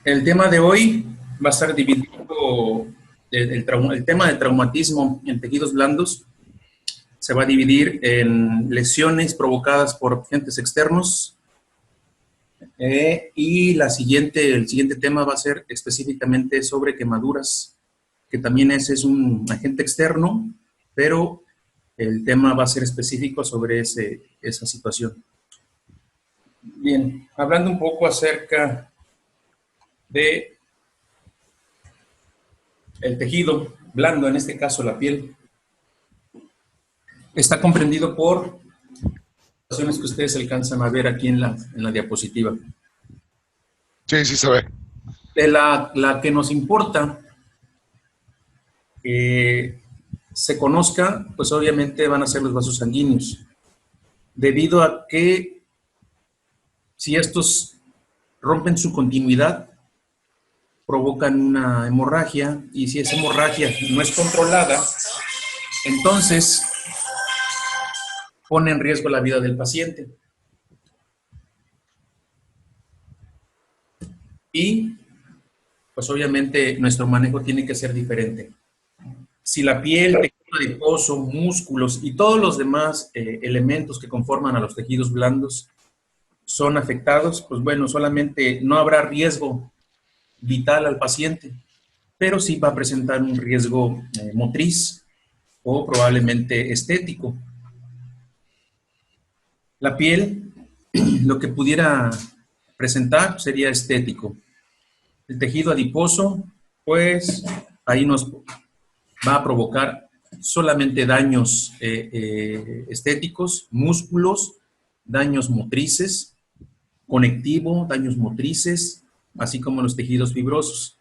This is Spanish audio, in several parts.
El tema de hoy va a estar dividido, el tema de traumatismo en tejidos blandos se va a dividir en lesiones provocadas por agentes externos y el siguiente tema va a ser específicamente sobre quemaduras, que también ese es un agente externo, pero el tema va a ser específico sobre esa situación. Bien, hablando un poco acerca de el tejido blando, en este caso la piel, está comprendido por situaciones que ustedes alcanzan a ver aquí en la diapositiva. Sí, sí se ve. De la que nos importa que se conozca, pues obviamente van a ser los vasos sanguíneos, debido a que si estos rompen su continuidad, provocan una hemorragia, y si esa hemorragia no es controlada, entonces pone en riesgo la vida del paciente. Y, pues obviamente, nuestro manejo tiene que ser diferente. Si la piel, tejido adiposo, músculos y todos los demás elementos que conforman a los tejidos blandos son afectados, pues bueno, solamente no habrá riesgo vital al paciente, pero sí va a presentar un riesgo motriz o probablemente estético. La piel, lo que pudiera presentar sería estético. El tejido adiposo, pues ahí nos va a provocar solamente daños estéticos, músculos, daños motrices, conectivo, daños motrices, así como los tejidos fibrosos.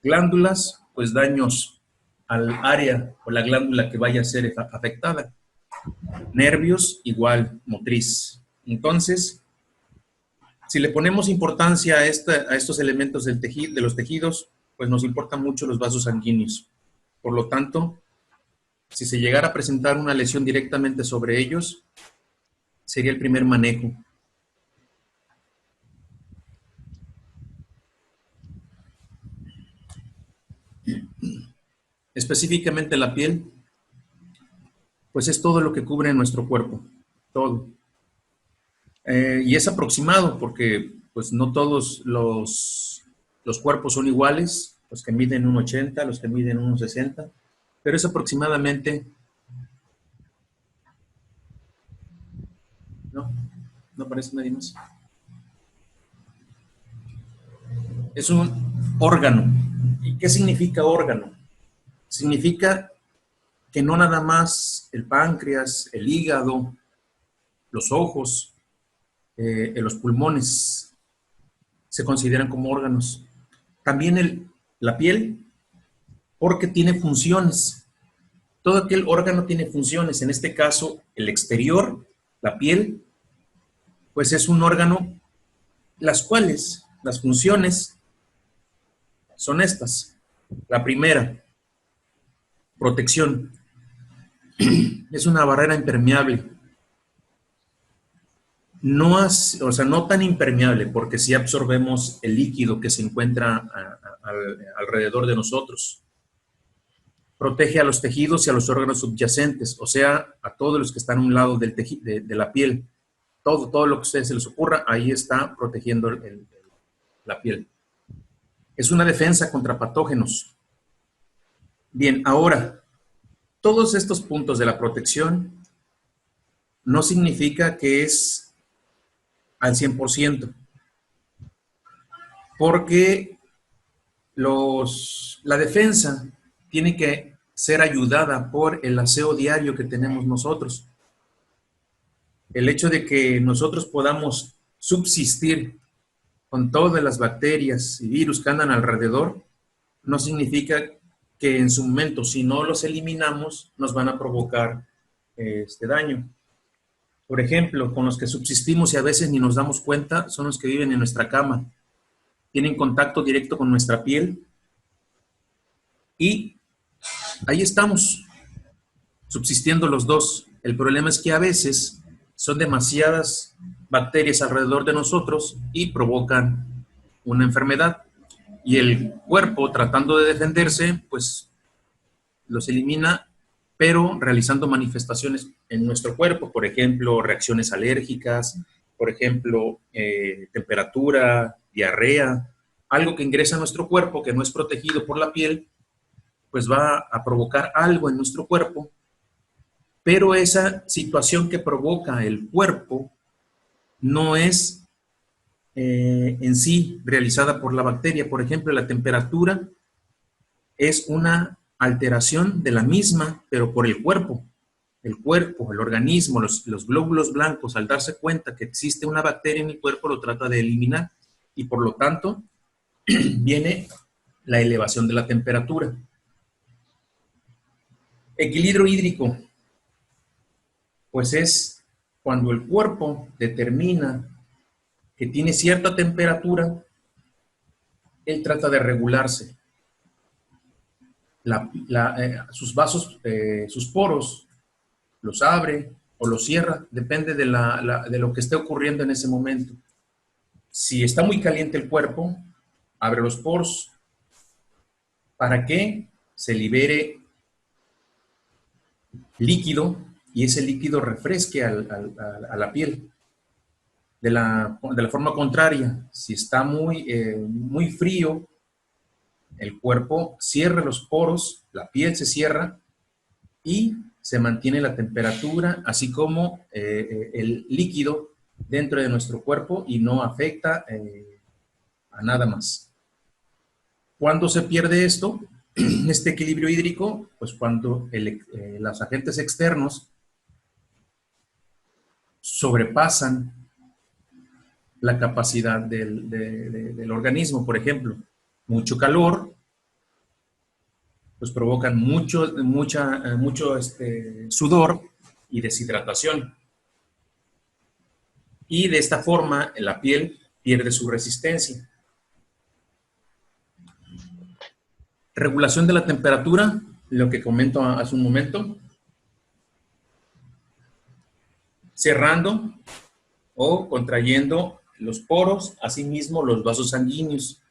Glándulas, pues daños al área o la glándula que vaya a ser afectada. Nervios, igual, motriz. Entonces, si le ponemos importancia a estos elementos de los tejidos, pues nos importan mucho los vasos sanguíneos. Por lo tanto, si se llegara a presentar una lesión directamente sobre ellos, sería el primer manejo. Específicamente la piel, pues es todo lo que cubre nuestro cuerpo, todo. Y es aproximado porque pues no todos los cuerpos son iguales, los que miden 1,80, los que miden 1,60, pero es aproximadamente, no aparece nadie más. Es un órgano. ¿Y qué significa órgano? Significa que no nada más el páncreas, el hígado, los ojos, los pulmones se consideran como órganos. También la piel, porque tiene funciones. Todo aquel órgano tiene funciones. En este caso, el exterior, la piel, pues es un órgano, las cuales, las funciones son estas. La primera, protección. Es una barrera impermeable. No tan impermeable, porque sí absorbemos el líquido que se encuentra alrededor de nosotros. Protege a los tejidos y a los órganos subyacentes, o sea, a todos los que están a un lado de la piel. Todo lo que a ustedes se les ocurra, ahí está protegiendo la piel. Es una defensa contra patógenos. Bien, ahora, todos estos puntos de la protección no significa que es al 100%, porque la defensa tiene que ser ayudada por el aseo diario que tenemos nosotros. El hecho de que nosotros podamos subsistir con todas las bacterias y virus que andan alrededor, no significa que en su momento, si no los eliminamos, nos van a provocar daño. Por ejemplo, con los que subsistimos y a veces ni nos damos cuenta, son los que viven en nuestra cama. Tienen contacto directo con nuestra piel y ahí estamos, subsistiendo los dos. El problema es que a veces son demasiadas bacterias alrededor de nosotros y provocan una enfermedad. Y el cuerpo, tratando de defenderse, pues los elimina, pero realizando manifestaciones en nuestro cuerpo, por ejemplo, reacciones alérgicas, por ejemplo, temperatura, diarrea, algo que ingresa a nuestro cuerpo que no es protegido por la piel, pues va a provocar algo en nuestro cuerpo, pero esa situación que provoca el cuerpo no es en sí realizada por la bacteria. Por ejemplo, la temperatura es una alteración de la misma, pero por el cuerpo. El cuerpo, el organismo, los glóbulos blancos, al darse cuenta que existe una bacteria en el cuerpo, lo trata de eliminar y por lo tanto viene la elevación de la temperatura. Equilibrio hídrico, pues es cuando el cuerpo determina que tiene cierta temperatura, él trata de regularse. Sus vasos, sus poros, los abre o los cierra, depende de lo que esté ocurriendo en ese momento. Si está muy caliente el cuerpo, abre los poros para que se libere líquido y ese líquido refresque a la piel. De la forma contraria, si está muy frío, el cuerpo cierra los poros, la piel se cierra y se mantiene la temperatura, así como el líquido dentro de nuestro cuerpo y no afecta a nada más. ¿Cuándo se pierde esto? Este equilibrio hídrico, pues cuando los agentes externos sobrepasan la capacidad del organismo. Por ejemplo, mucho calor, pues provocan mucho sudor y deshidratación. Y de esta forma la piel pierde su resistencia. Regulación de la temperatura, lo que comento hace un momento. Cerrando o contrayendo los poros, asimismo los vasos sanguíneos.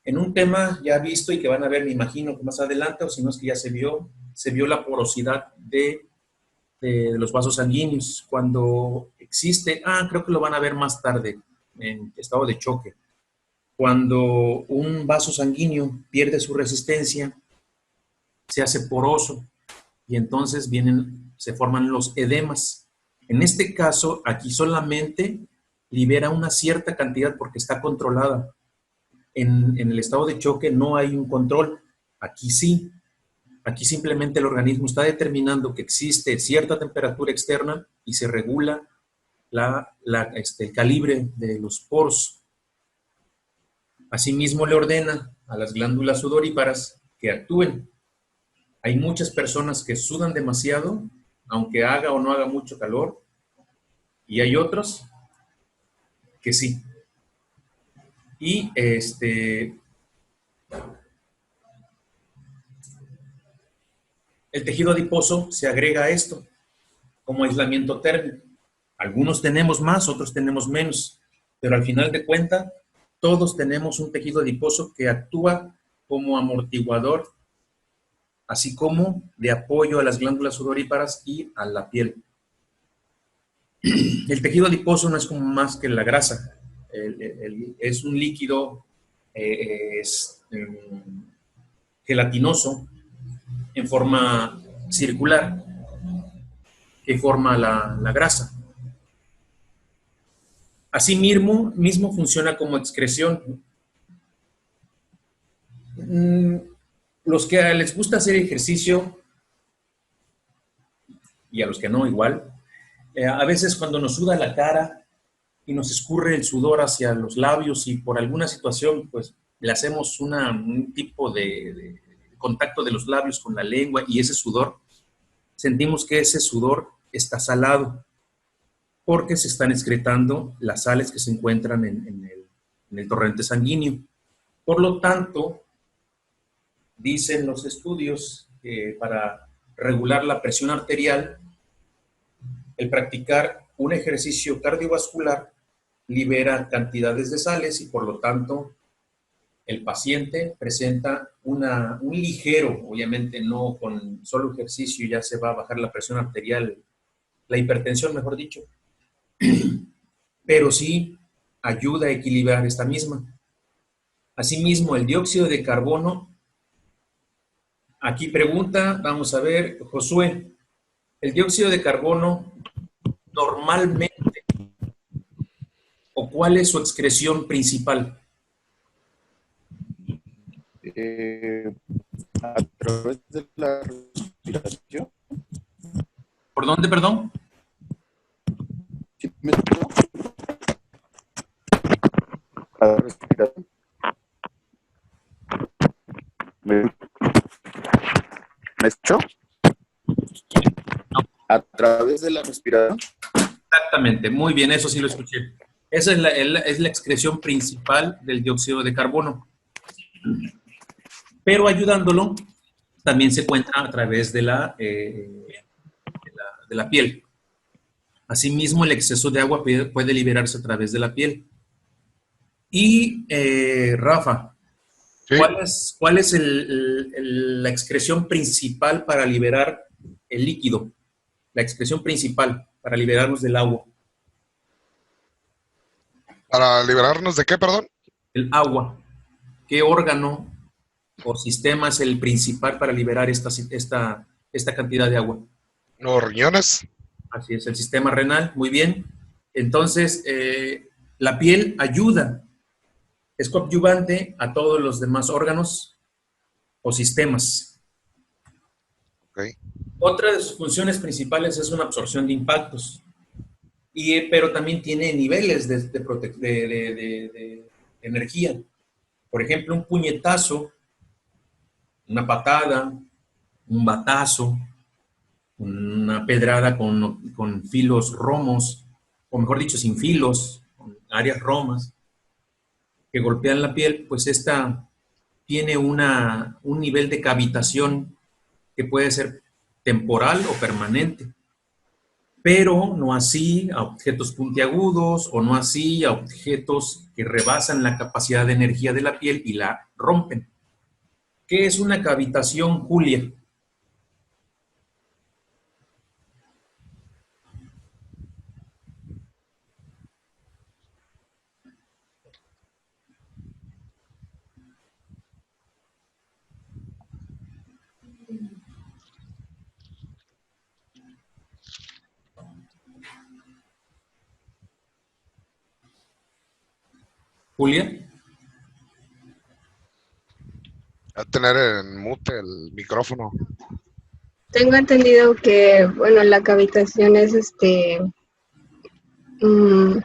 En un tema ya visto y que van a ver, me imagino, más adelante, o si no es que ya se vio la porosidad de los vasos sanguíneos. Cuando existe, creo que lo van a ver más tarde, en estado de choque. Cuando un vaso sanguíneo pierde su resistencia, se hace poroso y entonces se forman los edemas. En este caso, aquí solamente libera una cierta cantidad porque está controlada. En el estado de choque no hay un control. Aquí sí. Aquí simplemente el organismo está determinando que existe cierta temperatura externa y se regula el calibre de los poros. Asimismo, le ordena a las glándulas sudoríparas que actúen. Hay muchas personas que sudan demasiado, aunque haga o no haga mucho calor, y hay otros que sí. Y el tejido adiposo se agrega a esto como aislamiento térmico. Algunos tenemos más, otros tenemos menos, pero al final de cuentas, todos tenemos un tejido adiposo que actúa como amortiguador, así como de apoyo a las glándulas sudoríparas y a la piel. El tejido adiposo no es como más que la grasa, es un líquido gelatinoso en forma circular que forma la grasa. Asimismo funciona como excreción. Los que les gusta hacer ejercicio y a los que no igual, a veces cuando nos suda la cara y nos escurre el sudor hacia los labios y por alguna situación pues le hacemos un tipo de contacto de los labios con la lengua y ese sudor, sentimos que ese sudor está salado porque se están excretando las sales que se encuentran en el torrente sanguíneo. Por lo tanto, dicen los estudios que para regular la presión arterial, el practicar un ejercicio cardiovascular libera cantidades de sales y por lo tanto el paciente presenta un ligero, obviamente no con solo ejercicio ya se va a bajar la presión arterial, la hipertensión, mejor dicho, pero sí ayuda a equilibrar esta misma. Asimismo, el dióxido de carbono, aquí pregunta, vamos a ver, Josué, el dióxido de carbono normalmente, ¿o cuál es su excreción principal? A través de la respiración. ¿Por dónde, perdón? ¿Sí me escuchó? A la respiración. ¿Me escuchó? A través de la respiración. Exactamente, muy bien, eso sí lo escuché. Esa es la excreción principal del dióxido de carbono. Pero ayudándolo, también se encuentra a través de la piel. Asimismo, el exceso de agua puede liberarse a través de la piel. Y, Rafa, Sí. ¿cuál es la excreción principal para liberar el líquido? La excreción principal para liberarnos del agua. ¿Para liberarnos de qué, perdón? El agua. ¿Qué órgano o sistema es el principal para liberar esta cantidad de agua? Los riñones. Así es, el sistema renal, muy bien. Entonces, la piel ayuda, es coadyuvante a todos los demás órganos o sistemas. Okay. Otra de sus funciones principales es una absorción de impactos, pero también tiene niveles de energía. Por ejemplo, un puñetazo, una patada, un batazo, una pedrada con filos romos, o mejor dicho, sin filos, con áreas romas, que golpean la piel, pues esta tiene un nivel de cavitación que puede ser temporal o permanente, pero no así a objetos puntiagudos o no así a objetos que rebasan la capacidad de energía de la piel y la rompen. ¿Qué es una cavitación, Julia? Julia. A tener en mute el micrófono. Tengo entendido que, bueno, la cavitación es bueno,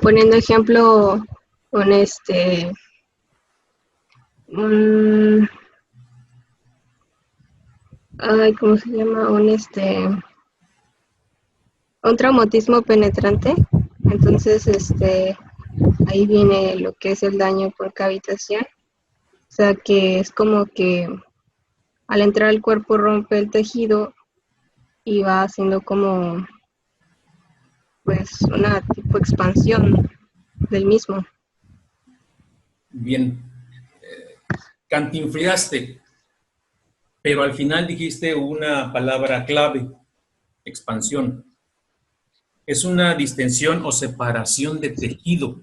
poniendo ejemplo, un ¿cómo se llama? Un traumatismo penetrante. Entonces, ahí viene lo que es el daño por cavitación. O sea, que es como que al entrar al cuerpo rompe el tejido y va haciendo como, pues, una tipo expansión del mismo. Bien. Cantinfriaste, pero al final dijiste una palabra clave, expansión. Es una distensión o separación de tejido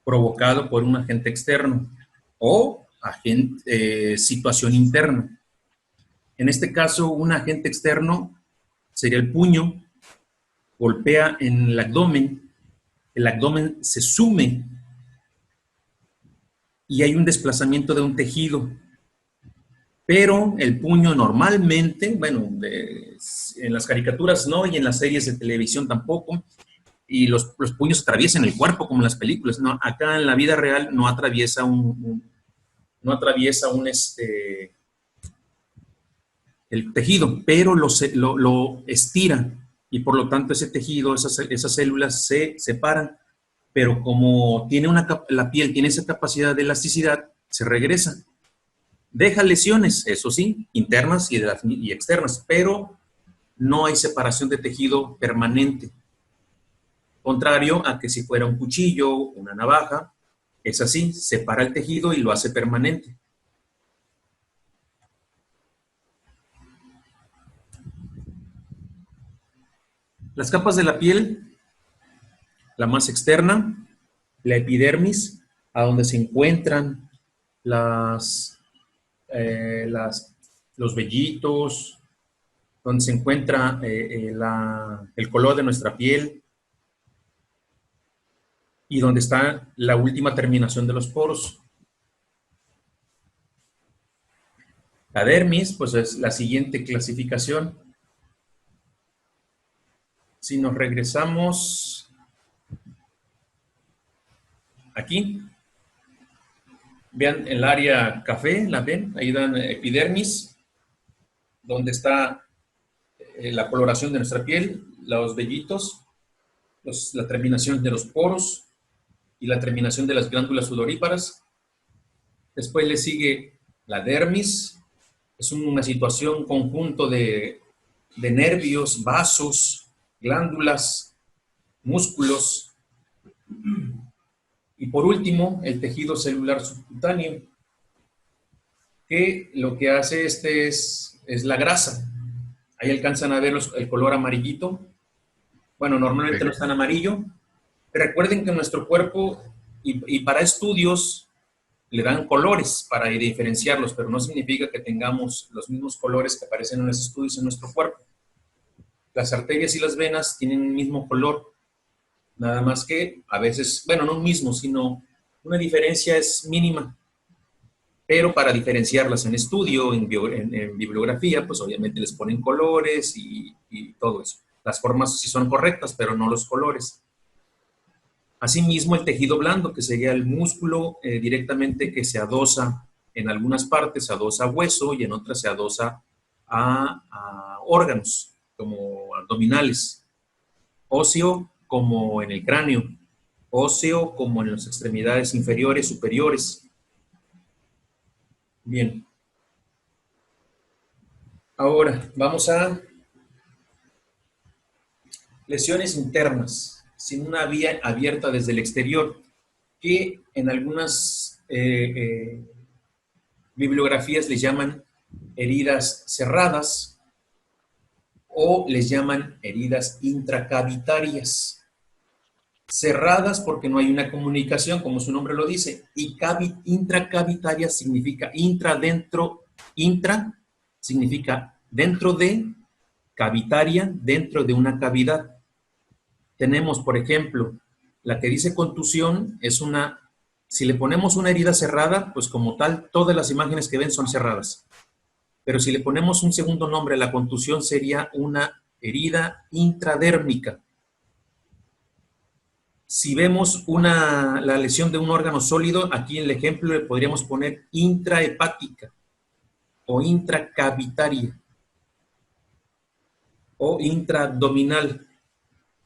provocado por un agente externo o situación interna. En este caso, un agente externo sería el puño, golpea en el abdomen se sume y hay un desplazamiento de un tejido. Pero el puño normalmente, bueno, en las caricaturas no y en las series de televisión tampoco, y los puños atraviesan el cuerpo como en las películas, ¿no? Acá en la vida real no atraviesa el tejido, pero lo estira y por lo tanto ese tejido, esas células se separan, pero como la piel tiene esa capacidad de elasticidad, se regresa. Deja lesiones, eso sí, internas y externas, pero no hay separación de tejido permanente. Contrario a que si fuera un cuchillo, una navaja, es así, separa el tejido y lo hace permanente. Las capas de la piel, la más externa, la epidermis, a donde se encuentran los vellitos, donde se encuentra el color de nuestra piel y donde está la última terminación de los poros. La dermis, pues es la siguiente clasificación. Si nos regresamos aquí, vean el área café, ¿la ven? Ahí dan epidermis, donde está la coloración de nuestra piel, los vellitos, la terminación de los poros y la terminación de las glándulas sudoríparas. Después le sigue la dermis, es una situación, conjunto de nervios, vasos, glándulas, músculos. Y por último, el tejido celular subcutáneo, que lo que hace es la grasa. Ahí alcanzan a ver el color amarillito. Bueno, normalmente no es tan amarillo. Recuerden que nuestro cuerpo, y para estudios, le dan colores para diferenciarlos, pero no significa que tengamos los mismos colores que aparecen en los estudios en nuestro cuerpo. Las arterias y las venas tienen el mismo color, nada más que a veces, bueno, no mismo, sino una diferencia es mínima. Pero para diferenciarlas en estudio, en bibliografía, pues obviamente les ponen colores y todo eso. Las formas sí son correctas, pero no los colores. Asimismo, el tejido blando, que sería el músculo directamente que se adosa en algunas partes, se adosa a hueso y en otras se adosa a órganos, como abdominales. Óseo, como en el cráneo. Óseo, como en las extremidades inferiores, superiores. Bien. Ahora, vamos a lesiones internas, sin una vía abierta desde el exterior, que en algunas bibliografías les llaman heridas cerradas o les llaman heridas intracavitarias. Cerradas porque no hay una comunicación, como su nombre lo dice, y intracavitaria significa intra significa dentro de, cavitaria, dentro de una cavidad. Tenemos, por ejemplo, la que dice contusión, es si le ponemos una herida cerrada, pues como tal, todas las imágenes que ven son cerradas. Pero si le ponemos un segundo nombre a la contusión, sería una herida intradérmica. Si vemos la lesión de un órgano sólido, aquí en el ejemplo le podríamos poner intrahepática o intracavitaria o intraabdominal,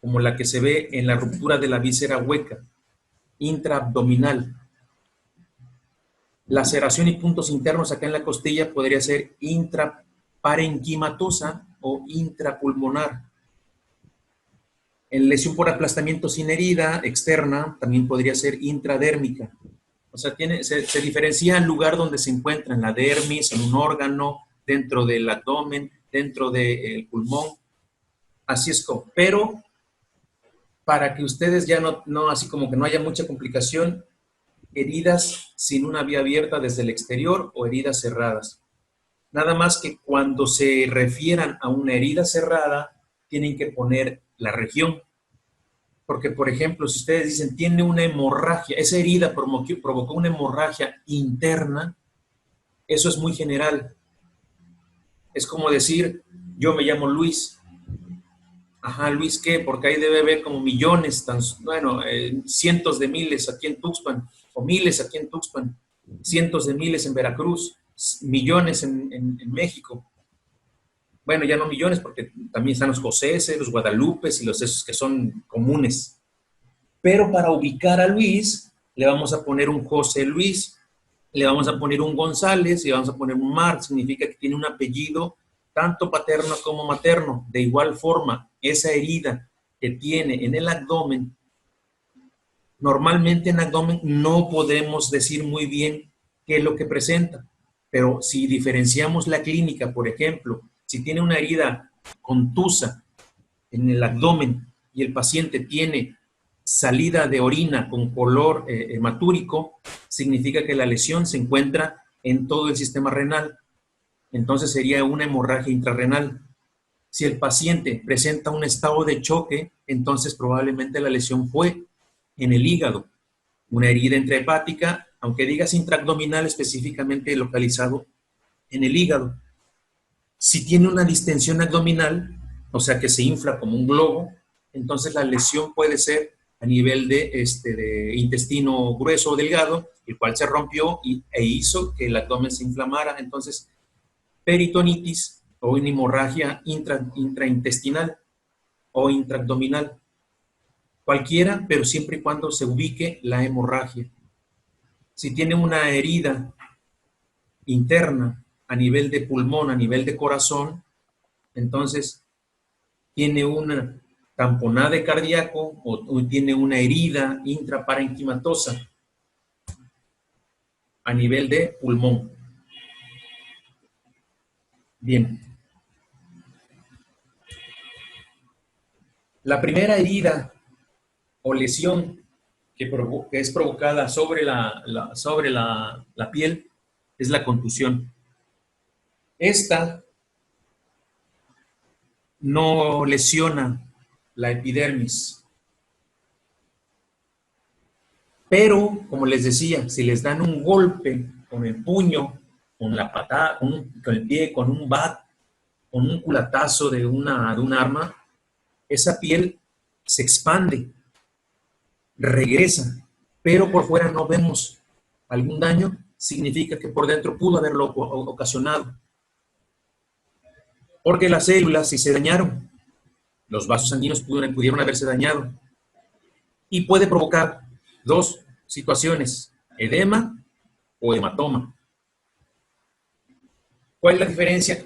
como la que se ve en la ruptura de la víscera hueca, intraabdominal. Laceración y puntos internos acá en la costilla podría ser intraparenquimatosa o intrapulmonar. En lesión por aplastamiento sin herida externa también podría ser intradérmica. O sea, se diferencia el lugar donde se encuentra, en la dermis, en un órgano, dentro del abdomen, dentro del pulmón. Así es como. Pero para que ustedes ya no, así como que no haya mucha complicación, heridas sin una vía abierta desde el exterior o heridas cerradas. Nada más que cuando se refieran a una herida cerrada, tienen que poner la región. Porque, por ejemplo, si ustedes dicen, tiene una hemorragia, esa herida provocó una hemorragia interna, eso es muy general. Es como decir, yo me llamo Luis. Ajá, ¿Luis qué? Porque ahí debe haber como millones, cientos de miles aquí en Tuxpan, o miles aquí en Tuxpan, cientos de miles en Veracruz, millones en México. Bueno, ya no millones, porque también están los Joséses, los Guadalupes y los esos que son comunes. Pero para ubicar a Luis, le vamos a poner un José Luis, le vamos a poner un González y le vamos a poner un Mar. Significa que tiene un apellido tanto paterno como materno. De igual forma, esa herida que tiene en el abdomen, normalmente en abdomen no podemos decir muy bien qué es lo que presenta, pero si diferenciamos la clínica, por ejemplo, si tiene una herida contusa en el abdomen y el paciente tiene salida de orina con color hematúrico, significa que la lesión se encuentra en todo el sistema renal. Entonces sería una hemorragia intrarrenal. Si el paciente presenta un estado de choque, entonces probablemente la lesión fue en el hígado. Una herida intrahepática, aunque digas intraabdominal, específicamente localizado en el hígado. Si tiene una distensión abdominal, o sea que se infla como un globo, entonces la lesión puede ser a nivel de intestino grueso o delgado, el cual se rompió e hizo que el abdomen se inflamara. Entonces, peritonitis o una hemorragia intraintestinal o intraabdominal. Cualquiera, pero siempre y cuando se ubique la hemorragia. Si tiene una herida interna a nivel de pulmón, a nivel de corazón, entonces tiene una tamponada de cardíaco o tiene una herida intraparenquimatosa a nivel de pulmón. Bien. La primera herida o lesión que es provocada sobre la piel es la contusión. Esta no lesiona la epidermis. Pero, como les decía, si les dan un golpe con el puño, con la patada, con el pie, con un bat, con un culatazo de un arma, esa piel se expande, regresa, pero por fuera no vemos algún daño, significa que por dentro pudo haberlo ocasionado. Porque las células sí se dañaron, los vasos sanguíneos pudieron haberse dañado. Y puede provocar dos situaciones, edema o hematoma. ¿Cuál es la diferencia?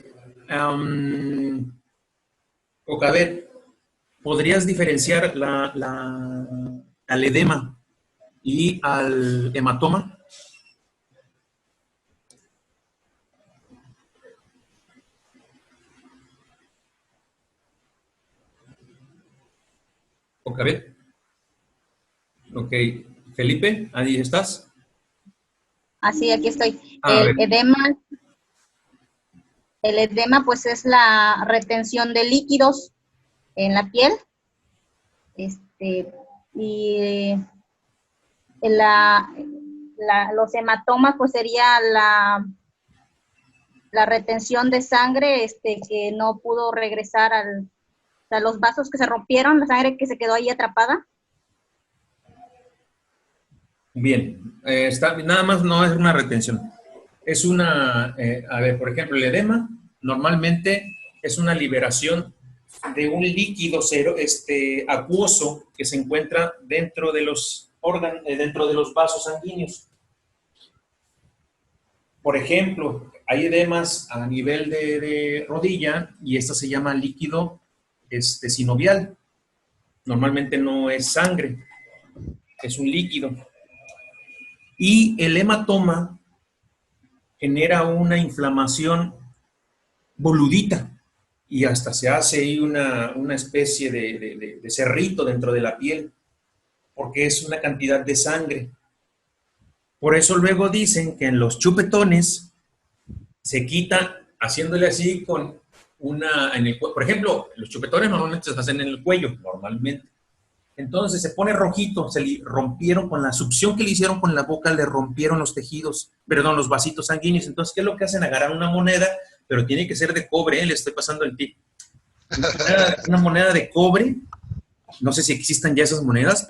Ocabet, ¿podrías diferenciar al edema y al hematoma? Ocabet. Ok. Felipe, ¿ahí estás? Así, aquí estoy. A ver. El edema, pues, es la retención de líquidos en la piel. Los hematomas, pues, sería la retención de sangre que no pudo regresar o sea, los vasos que se rompieron, la sangre que se quedó ahí atrapada. Bien, nada más no es una retención. Es a ver, por ejemplo, el edema normalmente es una liberación de un líquido acuoso que se encuentra dentro de los órganos, dentro de los vasos sanguíneos. Por ejemplo, hay edemas a nivel de rodilla y esto se llama líquido sinovial. Normalmente no es sangre, es un líquido. Y el hematoma genera una inflamación boludita y hasta se hace ahí una especie de cerrito dentro de la piel, porque es una cantidad de sangre. Por eso luego dicen que en los chupetones se quita haciéndole así con por ejemplo, los chupetones normalmente se hacen en el cuello, normalmente. Entonces se pone rojito, se le rompieron con la succión que le hicieron con la boca, le rompieron los tejidos, perdón, los vasitos sanguíneos. Entonces, ¿qué es lo que hacen? Agarrar una moneda, pero tiene que ser de cobre, le estoy pasando el tip. Una moneda de cobre, no sé si existan ya esas monedas,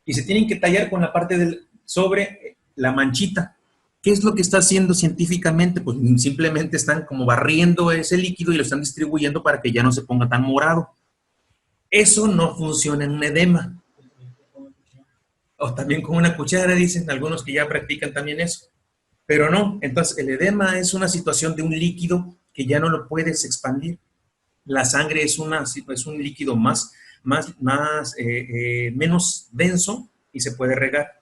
y se tienen que tallar con la parte sobre la manchita. ¿Qué es lo que está haciendo científicamente? Pues simplemente están como barriendo ese líquido y lo están distribuyendo para que ya no se ponga tan morado. Eso no funciona en un edema. O también con una cuchara, dicen algunos que ya practican también eso. Pero no, entonces el edema es una situación de un líquido que ya no lo puedes expandir. La sangre es un líquido más menos denso y se puede regar.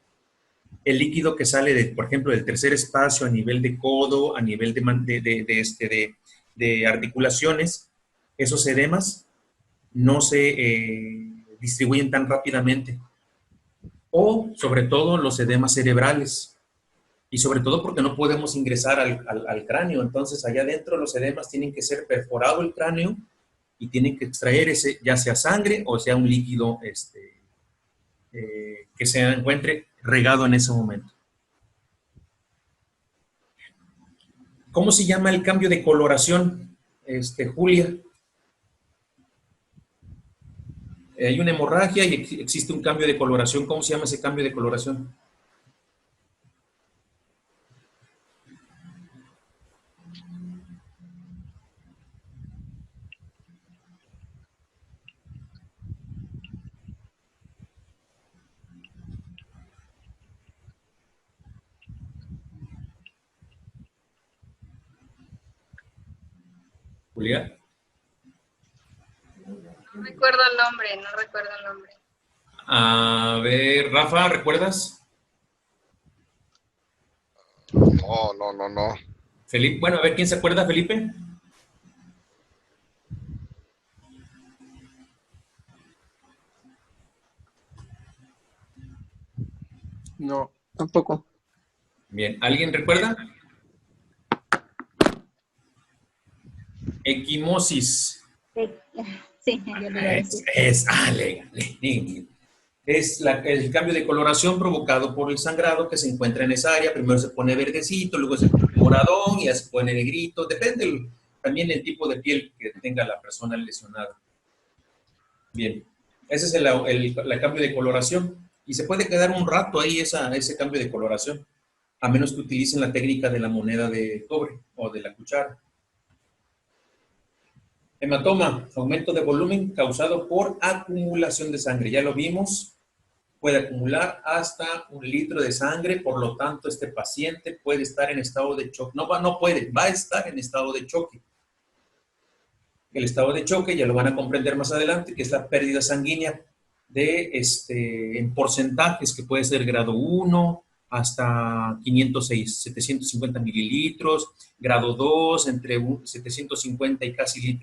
El líquido que sale, por ejemplo, del tercer espacio a nivel de codo, a nivel de articulaciones, esos edemas no se distribuyen tan rápidamente. O, sobre todo, los edemas cerebrales. Y sobre todo porque no podemos ingresar al cráneo. Entonces, allá adentro los edemas tienen que ser perforado el cráneo y tienen que extraer ya sea sangre o sea un líquido que se encuentre regado en ese momento. ¿Cómo se llama el cambio de coloración, Julia? Hay una hemorragia y existe un cambio de coloración. ¿Cómo se llama ese cambio de coloración? Julia. No recuerdo el nombre, no recuerdo el nombre. A ver, Rafa, ¿recuerdas? No. Felipe, bueno, a ver, ¿quién se acuerda, Felipe? No, tampoco. Bien, ¿alguien recuerda? Equimosis. Sí, yo le iba a decir. Es el cambio de coloración provocado por el sangrado que se encuentra en esa área. Primero se pone verdecito, luego se pone moradón y ya se pone negrito. Depende también el tipo de piel que tenga la persona lesionada. Bien, ese es el cambio de coloración. Y se puede quedar un rato ahí ese cambio de coloración, a menos que utilicen la técnica de la moneda de cobre o de la cuchara. Hematoma, aumento de volumen causado por acumulación de sangre. Ya lo vimos, puede acumular hasta 1 litro de sangre, por lo tanto, este paciente puede estar en estado de choque. Va a estar en estado de choque. El estado de choque ya lo van a comprender más adelante, que es la pérdida sanguínea en porcentajes, que puede ser grado 1 hasta 750 mililitros, grado 2 entre 750 y casi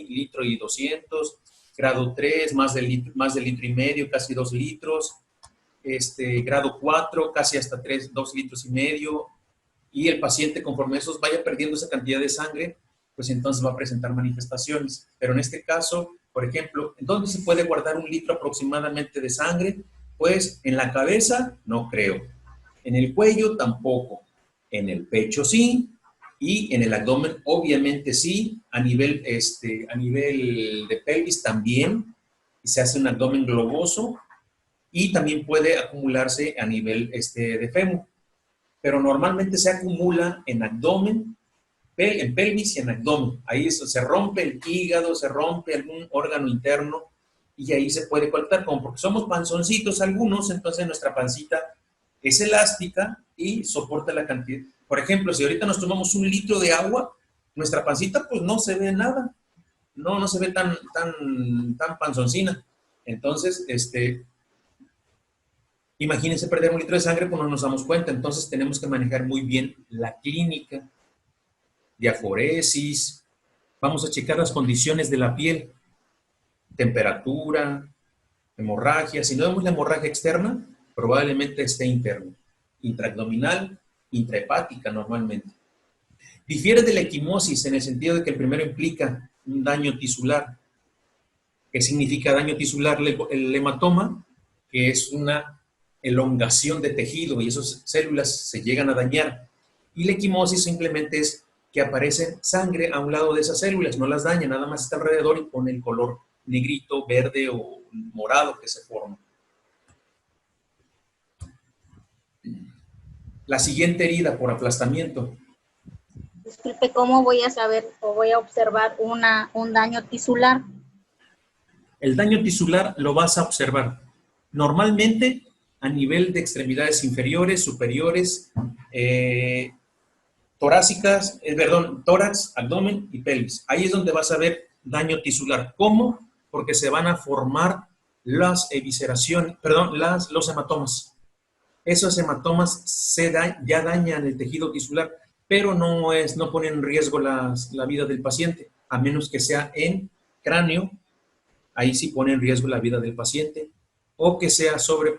litro y 200, grado 3 más del litro y medio, casi 2 litros, grado 4 casi hasta 2 litros y medio, y el paciente conforme esos vaya perdiendo esa cantidad de sangre, pues entonces va a presentar manifestaciones. Pero en este caso, por ejemplo, ¿en dónde se puede guardar 1 litro aproximadamente de sangre? Pues en la cabeza, no creo. En el cuello, tampoco. En el pecho, sí. Y en el abdomen, obviamente, sí. A nivel de pelvis, también. Se hace un abdomen globoso. Y también puede acumularse a nivel de fémur. Pero normalmente se acumula en abdomen, en pelvis y en abdomen. Ahí se rompe el hígado, se rompe algún órgano interno y ahí se puede cortar, como porque somos panzoncitos algunos, entonces nuestra pancita es elástica y soporta la cantidad. Por ejemplo, si ahorita nos tomamos 1 litro de agua, nuestra pancita pues no se ve nada, no se ve tan panzoncina. Entonces, imagínense perder 1 litro de sangre, pues no nos damos cuenta. Entonces tenemos que manejar muy bien la clínica. Diaforesis, vamos a checar las condiciones de la piel, temperatura, hemorragia. Si no vemos la hemorragia externa, probablemente esté interna, intraabdominal, intrahepática normalmente. Difiere de la equimosis en el sentido de que el primero implica un daño tisular. ¿Qué significa daño tisular? El hematoma, que es una elongación de tejido y esas células se llegan a dañar. Y la equimosis simplemente es que aparece sangre a un lado de esas células, no las daña, nada más está alrededor y pone el color negrito, verde o morado que se forma. La siguiente herida por aplastamiento. Disculpe, ¿cómo voy a saber o voy a observar un daño tisular? El daño tisular lo vas a observar normalmente a nivel de extremidades inferiores, superiores, tórax, abdomen y pelvis. Ahí es donde vas a ver daño tisular. ¿Cómo? porque se van a formar las evisceraciones, perdón, los hematomas. Esos hematomas ya dañan el tejido tisular, pero no ponen en riesgo la vida del paciente, a menos que sea en cráneo, ahí sí pone en riesgo la vida del paciente, o que sea sobre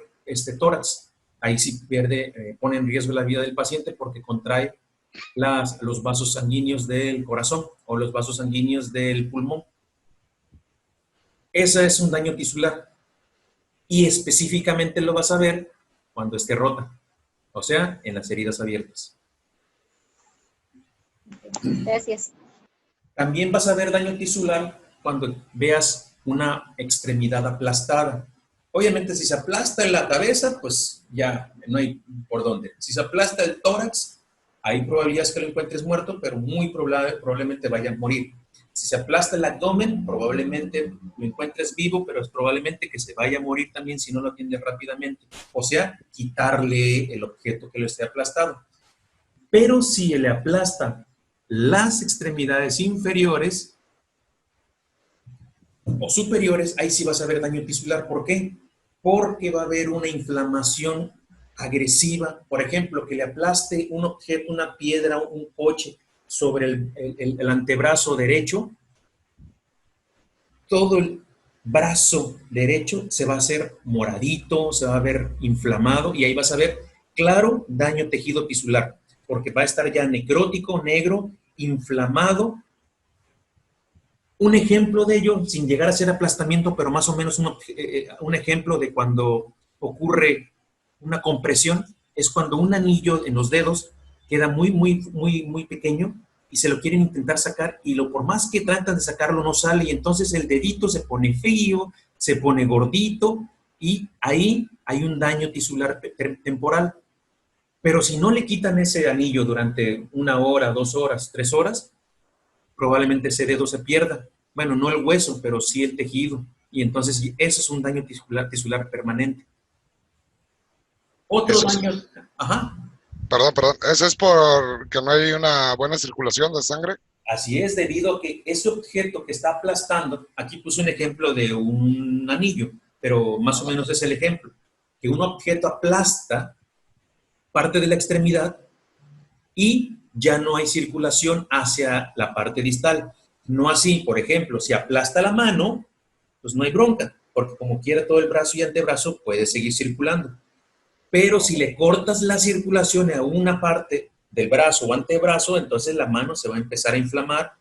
tórax, ahí sí pone en riesgo la vida del paciente porque contrae los vasos sanguíneos del corazón o los vasos sanguíneos del pulmón. Ese es un daño tisular y específicamente lo vas a ver cuando esté rota, o sea, en las heridas abiertas. Gracias. También vas a ver daño tisular cuando veas una extremidad aplastada. Obviamente, si se aplasta en la cabeza, pues ya no hay por dónde. Si se aplasta el tórax, hay probabilidades que lo encuentres muerto, pero muy probablemente vaya a morir. Si se aplasta el abdomen, probablemente lo encuentres vivo, pero es probablemente que se vaya a morir también si no lo atiendes rápidamente. O sea, quitarle el objeto que lo esté aplastado. Pero si le aplasta las extremidades inferiores o superiores, ahí sí vas a ver daño tisular. ¿Por qué? Porque va a haber una inflamación agresiva. Por ejemplo, que le aplaste un objeto, una piedra, un coche sobre el antebrazo derecho, todo el brazo derecho se va a hacer moradito, se va a ver inflamado y ahí vas a ver claro daño tejido tisular, porque va a estar ya necrótico, negro, inflamado. Un ejemplo de ello, sin llegar a ser aplastamiento, pero más o menos un ejemplo de cuando ocurre una compresión, es cuando un anillo en los dedos queda muy pequeño y se lo quieren intentar sacar y por más que tratan de sacarlo no sale y entonces el dedito se pone frío, se pone gordito y ahí hay un daño tisular temporal. Pero si no le quitan ese anillo durante 1 hora, 2 horas, 3 horas, probablemente ese dedo se pierda. Bueno, no el hueso, pero sí el tejido. Y entonces eso es un daño tisular permanente. Otro daño... Ajá. Perdón. ¿Eso es porque no hay una buena circulación de sangre? Así es, debido a que ese objeto que está aplastando, aquí puse un ejemplo de un anillo, pero más o menos es el ejemplo, que un objeto aplasta parte de la extremidad y ya no hay circulación hacia la parte distal. No así, por ejemplo, si aplasta la mano, pues no hay bronca, porque como quiera todo el brazo y antebrazo puede seguir circulando. Pero si le cortas la circulación a una parte del brazo o antebrazo, entonces la mano se va a empezar a inflamar,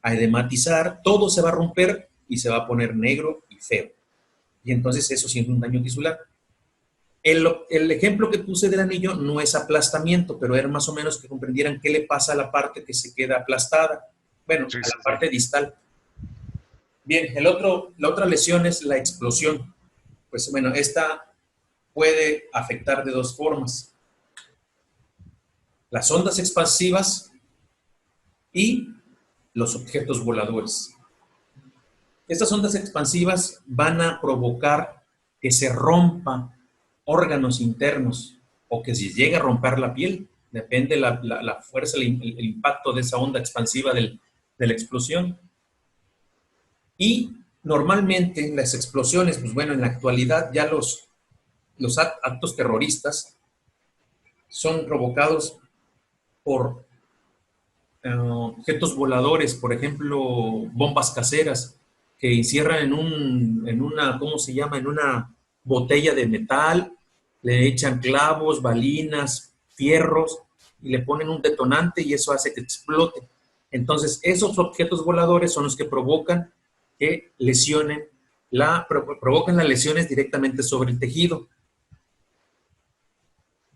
a edematizar, todo se va a romper y se va a poner negro y feo. Y entonces eso sí es un daño tisular. El ejemplo que puse del anillo no es aplastamiento, pero era más o menos que comprendieran qué le pasa a la parte que se queda aplastada. Bueno, Sí, a la parte distal. Bien, la otra lesión es la explosión. Pues bueno, esta puede afectar de 2 formas. Las ondas expansivas y los objetos voladores. Estas ondas expansivas van a provocar que se rompan órganos internos o que si llega a romper la piel, depende la fuerza, el impacto de esa onda expansiva de la explosión. Y normalmente las explosiones, pues bueno, en la actualidad ya los actos terroristas son provocados por objetos voladores, por ejemplo, bombas caseras que encierran en una, ¿cómo se llama? En una botella de metal, le echan clavos, balinas, fierros y le ponen un detonante y eso hace que explote. Entonces, esos objetos voladores son los que provocan que provocan las lesiones directamente sobre el tejido.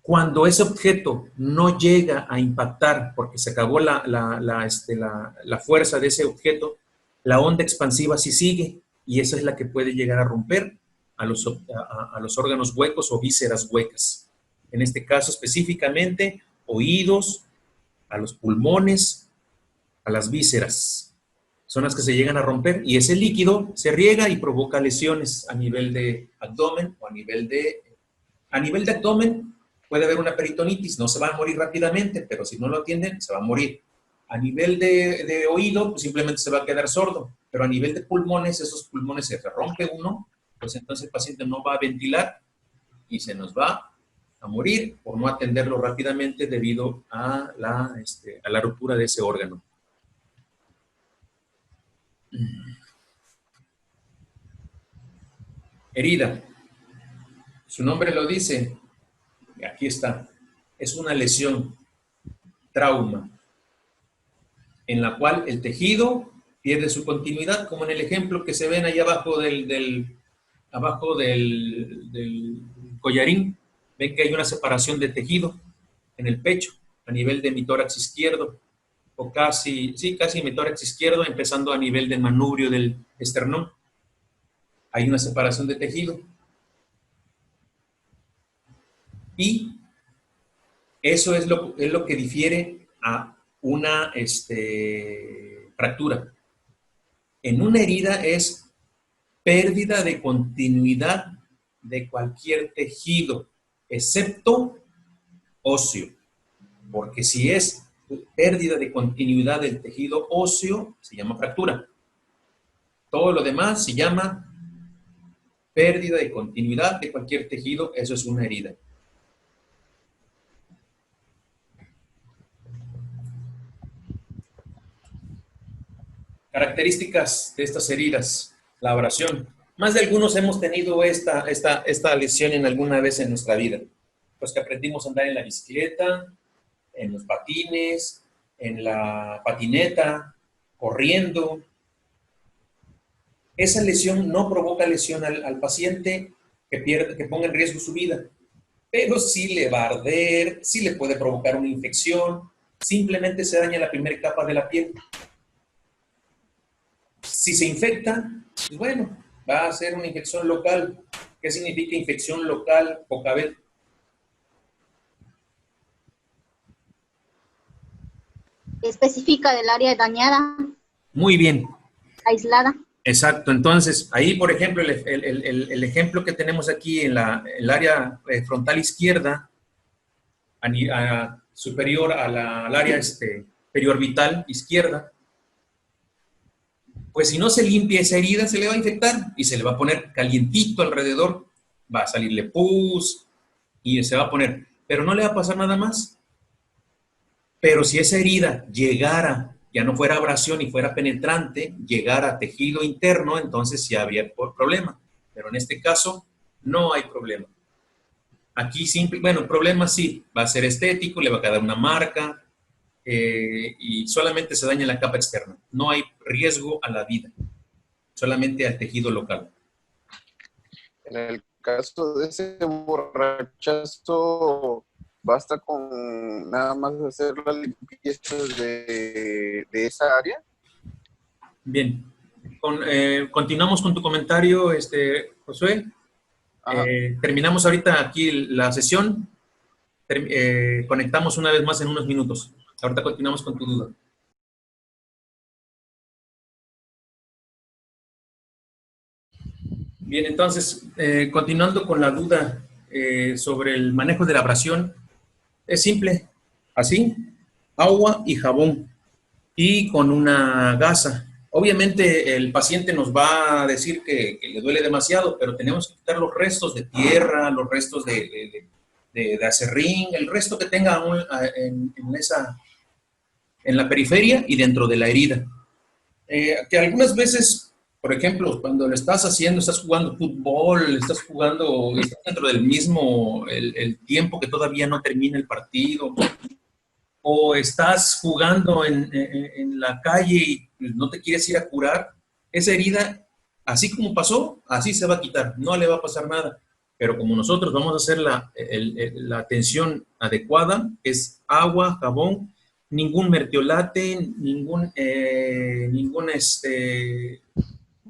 Cuando ese objeto no llega a impactar, porque se acabó la fuerza de ese objeto, la onda expansiva sí sigue, y esa es la que puede llegar a romper a los órganos huecos o vísceras huecas. En este caso específicamente, oídos, a los pulmones, a las vísceras. Son las que se llegan a romper, y ese líquido se riega y provoca lesiones a nivel de abdomen o a nivel de abdomen. Puede haber una peritonitis, no se va a morir rápidamente, pero si no lo atienden, se va a morir. A nivel de oído, pues simplemente se va a quedar sordo, pero a nivel de pulmones, esos pulmones se rompe uno, pues entonces el paciente no va a ventilar y se nos va a morir por no atenderlo rápidamente debido a la ruptura de ese órgano. Herida. Su nombre lo dice. Aquí está. Es una lesión, trauma, en la cual el tejido pierde su continuidad, como en el ejemplo que se ven ahí abajo del collarín. Ven que hay una separación de tejido en el pecho, a nivel de mi tórax izquierdo, o casi mi tórax izquierdo, empezando a nivel del manubrio del esternón. Hay una separación de tejido. Y eso es lo que difiere a una fractura. En una herida es pérdida de continuidad de cualquier tejido, excepto óseo. Porque si es pérdida de continuidad del tejido óseo, se llama fractura. Todo lo demás se llama pérdida de continuidad de cualquier tejido, eso es una herida. Características de estas heridas. La abrasión. Más de algunos hemos tenido esta lesión en alguna vez en nuestra vida. Pues que aprendimos a andar en la bicicleta, en los patines, en la patineta, corriendo. Esa lesión no provoca lesión al paciente que ponga en riesgo su vida, pero sí le va a arder, sí le puede provocar una infección, simplemente se daña la primera capa de la piel. Si se infecta, pues bueno, va a ser una infección local. ¿Qué significa infección local o cabel? Específica del área dañada, Muy bien. aislada. Exacto. Entonces, ahí, por ejemplo, el ejemplo que tenemos aquí en el área frontal izquierda, superior al área periorbital izquierda, pues si no se limpia esa herida, se le va a infectar y se le va a poner calientito alrededor, va a salirle pus y se va a poner, pero no le va a pasar nada más. Pero si esa herida llegara, ya no fuera abrasión y fuera penetrante, llegara a tejido interno, entonces sí habría problema. Pero en este caso, no hay problema. Aquí el problema sí, va a ser estético, le va a quedar una marca y solamente se daña la capa externa. No hay riesgo a la vida, solamente al tejido local. En el caso de ese borrachazo, basta con nada más hacer la limpieza de esa área. Bien. Continuamos con tu comentario, Josué. Terminamos ahorita aquí la sesión. Conectamos una vez más en unos minutos. Ahorita continuamos con tu duda. Bien, entonces, continuando con la duda sobre el manejo de la abrasión, es simple, así, agua y jabón y con una gasa. Obviamente el paciente nos va a decir que le duele demasiado, pero tenemos que quitar los restos de tierra, los restos de acerrín, el resto que tenga en la periferia y dentro de la herida. Que algunas veces, por ejemplo, cuando lo estás haciendo, estás jugando fútbol, estás dentro del mismo, el tiempo que todavía no termina el partido, o estás jugando en la calle y no te quieres ir a curar, esa herida, así como pasó, así se va a quitar, no le va a pasar nada. Pero como nosotros vamos a hacer la atención adecuada, es agua, jabón, ningún mertiolate, ningún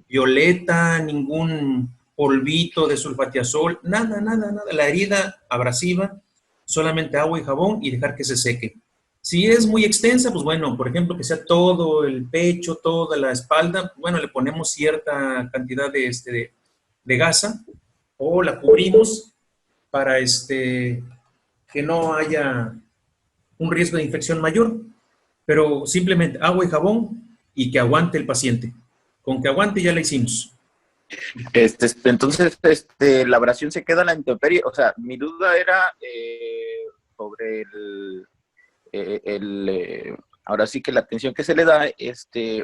violeta, ningún polvito de sulfatiazol, nada. La herida abrasiva, solamente agua y jabón y dejar que se seque. Si es muy extensa, pues bueno, por ejemplo, que sea todo el pecho, toda la espalda, bueno, le ponemos cierta cantidad de gasa o la cubrimos para que no haya un riesgo de infección mayor. pero simplemente agua y jabón y que aguante el paciente. Con que aguante ya la hicimos. Entonces, la abrasión se queda a la intemperie. O sea, mi duda era sobre ahora sí que la atención que se le da,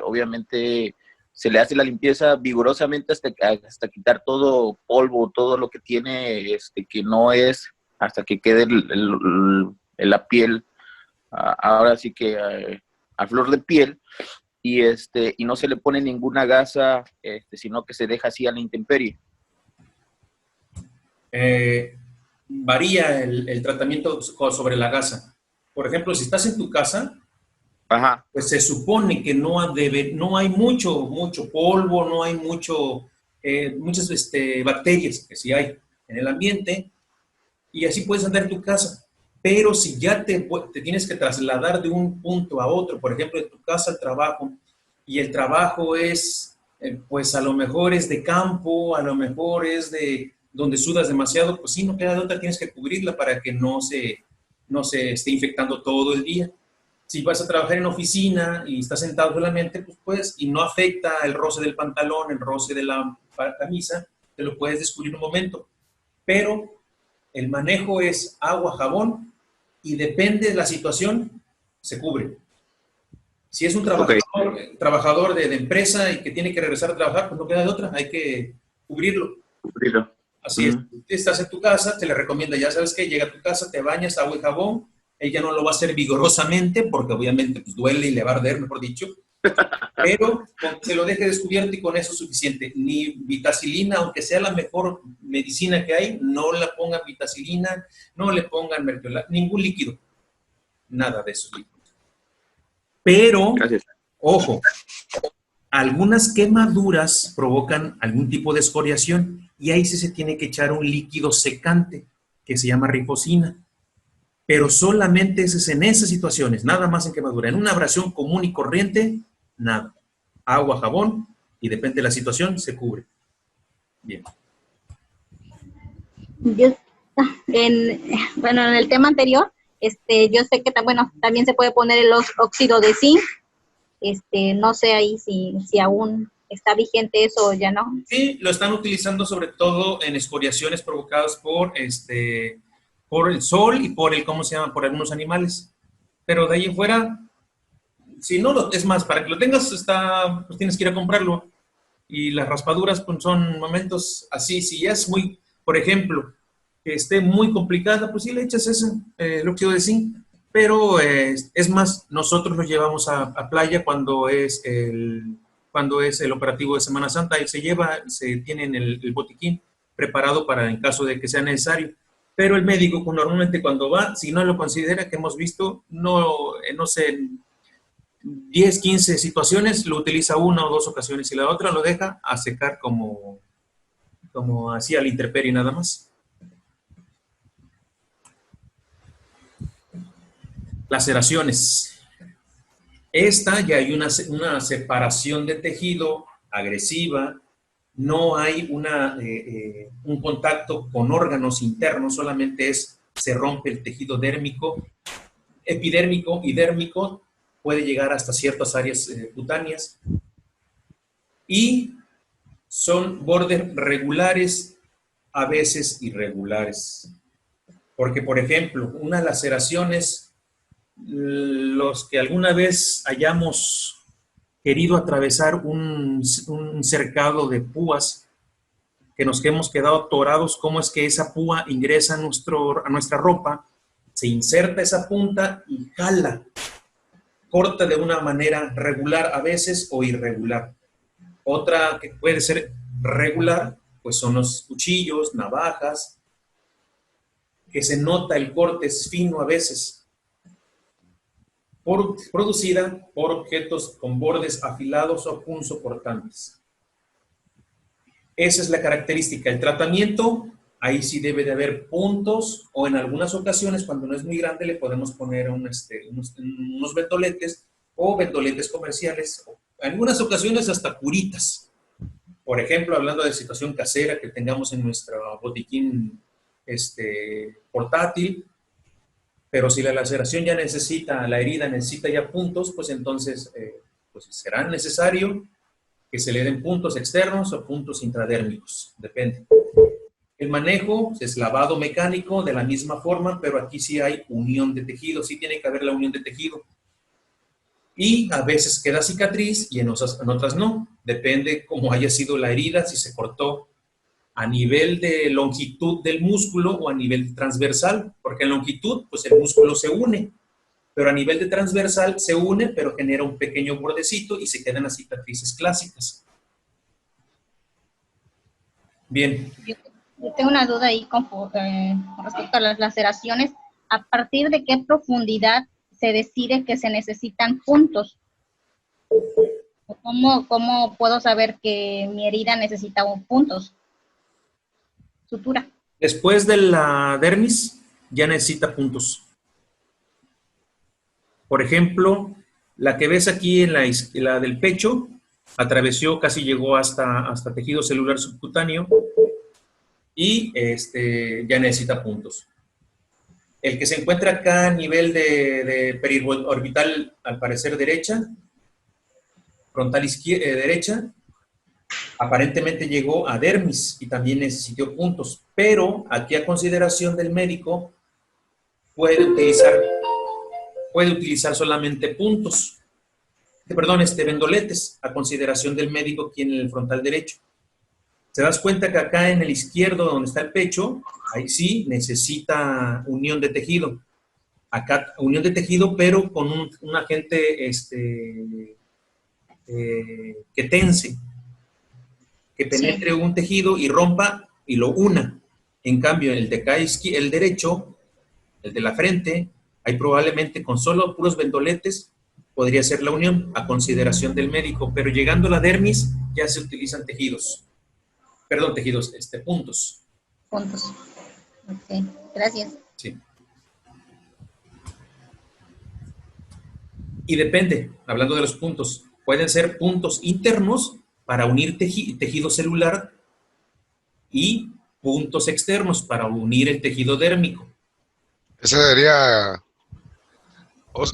obviamente se le hace la limpieza vigorosamente hasta quitar todo polvo, todo lo que tiene, que no es, hasta que quede la piel, ahora sí que a flor de piel, y no se le pone ninguna gasa, sino que se deja así a la intemperie. Varía el tratamiento sobre la gasa. Por ejemplo, si estás en tu casa, Ajá. pues se supone que no hay mucho polvo, no hay muchas bacterias, que sí hay en el ambiente, y así puedes andar en tu casa. Pero si ya te tienes que trasladar de un punto a otro, por ejemplo, de tu casa al trabajo, y el trabajo es, pues a lo mejor es de campo, a lo mejor es de donde sudas demasiado, pues sí, no queda de otra, tienes que cubrirla para que no se esté infectando todo el día. Si vas a trabajar en oficina y estás sentado solamente, pues y no afecta el roce del pantalón, el roce de la camisa, te lo puedes descubrir un momento. Pero el manejo es agua, jabón, y depende de la situación, se cubre. Si es un trabajador de empresa y que tiene que regresar a trabajar, pues no queda de otra, hay que cubrirlo. Así es, estás en tu casa, te le recomienda, ya sabes que llega a tu casa, te bañas, agua y jabón. Ella no lo va a hacer vigorosamente, porque obviamente pues, duele y le va a arder, mejor dicho, pero se lo deje descubierto y con eso es suficiente. Ni vitacilina, aunque sea la mejor medicina que hay, no la pongan vitacilina, no le pongan mertiolate, ningún líquido, nada de esos líquidos. Pero, Gracias. ojo, algunas quemaduras provocan algún tipo de escoriación y ahí sí se tiene que echar un líquido secante que se llama rifocina. Pero solamente es en esas situaciones, nada más en quemadura. En una abrasión común y corriente, nada. Agua, jabón, y depende de la situación, se cubre. Bien. En el tema anterior, yo sé que también se puede poner el óxido de zinc. No sé ahí si aún está vigente eso o ya no. Sí, lo están utilizando sobre todo en escoriaciones provocadas por el sol y por por algunos animales. Pero de ahí en fuera, si no, es más, para que lo tengas, pues tienes que ir a comprarlo. Y las raspaduras pues, son momentos así. Si ya es muy, por ejemplo, que esté muy complicada, pues sí le echas eso, el óxido de zinc. Pero es más, nosotros lo llevamos a playa cuando es el operativo de Semana Santa. Él se tiene en el botiquín preparado para en caso de que sea necesario. Pero el médico normalmente cuando va, si no lo considera, que hemos visto, no sé, 10, 15 situaciones, lo utiliza una o dos ocasiones y la otra lo deja a secar como así a la intemperie nada más. Laceraciones. Esta ya hay una separación de tejido agresiva, no hay un contacto con órganos internos, solamente se rompe el tejido epidérmico y dérmico, puede llegar hasta ciertas áreas cutáneas, y son bordes regulares, a veces irregulares. Porque, por ejemplo, una laceración es los que alguna vez hayamos querido atravesar un cercado de púas, que nos hemos quedado atorados, cómo es que esa púa ingresa a nuestra ropa, se inserta esa punta y jala, corta de una manera regular a veces o irregular. Otra que puede ser regular, pues son los cuchillos, navajas, que se nota el corte es fino a veces, producida por objetos con bordes afilados o punzocortantes. Esa es la característica. El tratamiento, ahí sí debe de haber puntos, o en algunas ocasiones, cuando no es muy grande, le podemos poner unos ventoletes o ventoletes comerciales, o en algunas ocasiones hasta curitas. Por ejemplo, hablando de situación casera que tengamos en nuestro botiquín portátil, Pero si la laceración ya necesita, la herida necesita ya puntos, pues entonces pues será necesario que se le den puntos externos o puntos intradérmicos, depende. El manejo es lavado mecánico de la misma forma, pero aquí sí hay unión de tejido, sí tiene que haber la unión de tejido. Y a veces queda cicatriz y en otras no. Depende cómo haya sido la herida, si se cortó a nivel de longitud del músculo o a nivel transversal, porque en longitud, pues el músculo se une, pero a nivel de transversal se une, pero genera un pequeño bordecito y se quedan las cicatrices clásicas. Bien. Yo tengo una duda ahí con respecto a las laceraciones. ¿A partir de qué profundidad se decide que se necesitan puntos? ¿Cómo puedo saber que mi herida necesita puntos? Sutura. Después de la dermis, ya necesita puntos. Por ejemplo, la que ves aquí en la del pecho, atravesó, casi llegó hasta tejido celular subcutáneo y ya necesita puntos. El que se encuentra acá a nivel de periorbital, al parecer derecha, frontal derecha, aparentemente llegó a dermis y también necesitó puntos, pero aquí a consideración del médico puede utilizar solamente puntos, vendoletes, a consideración del médico aquí en el frontal derecho. ¿Te das cuenta que acá en el izquierdo, donde está el pecho, ahí sí necesita unión de tejido? Acá unión de tejido, pero con un agente que tense, que penetre un tejido y rompa y lo una. En cambio, el de acá, el derecho, el de la frente, ahí probablemente con solo puros vendoletes podría ser la unión a consideración del médico, pero llegando a la dermis ya se utilizan tejidos. Perdón, tejidos, puntos. Puntos. Ok, gracias. Sí. Y depende, hablando de los puntos, pueden ser puntos internos para unir tejido celular y puntos externos para unir el tejido dérmico. Ese sería...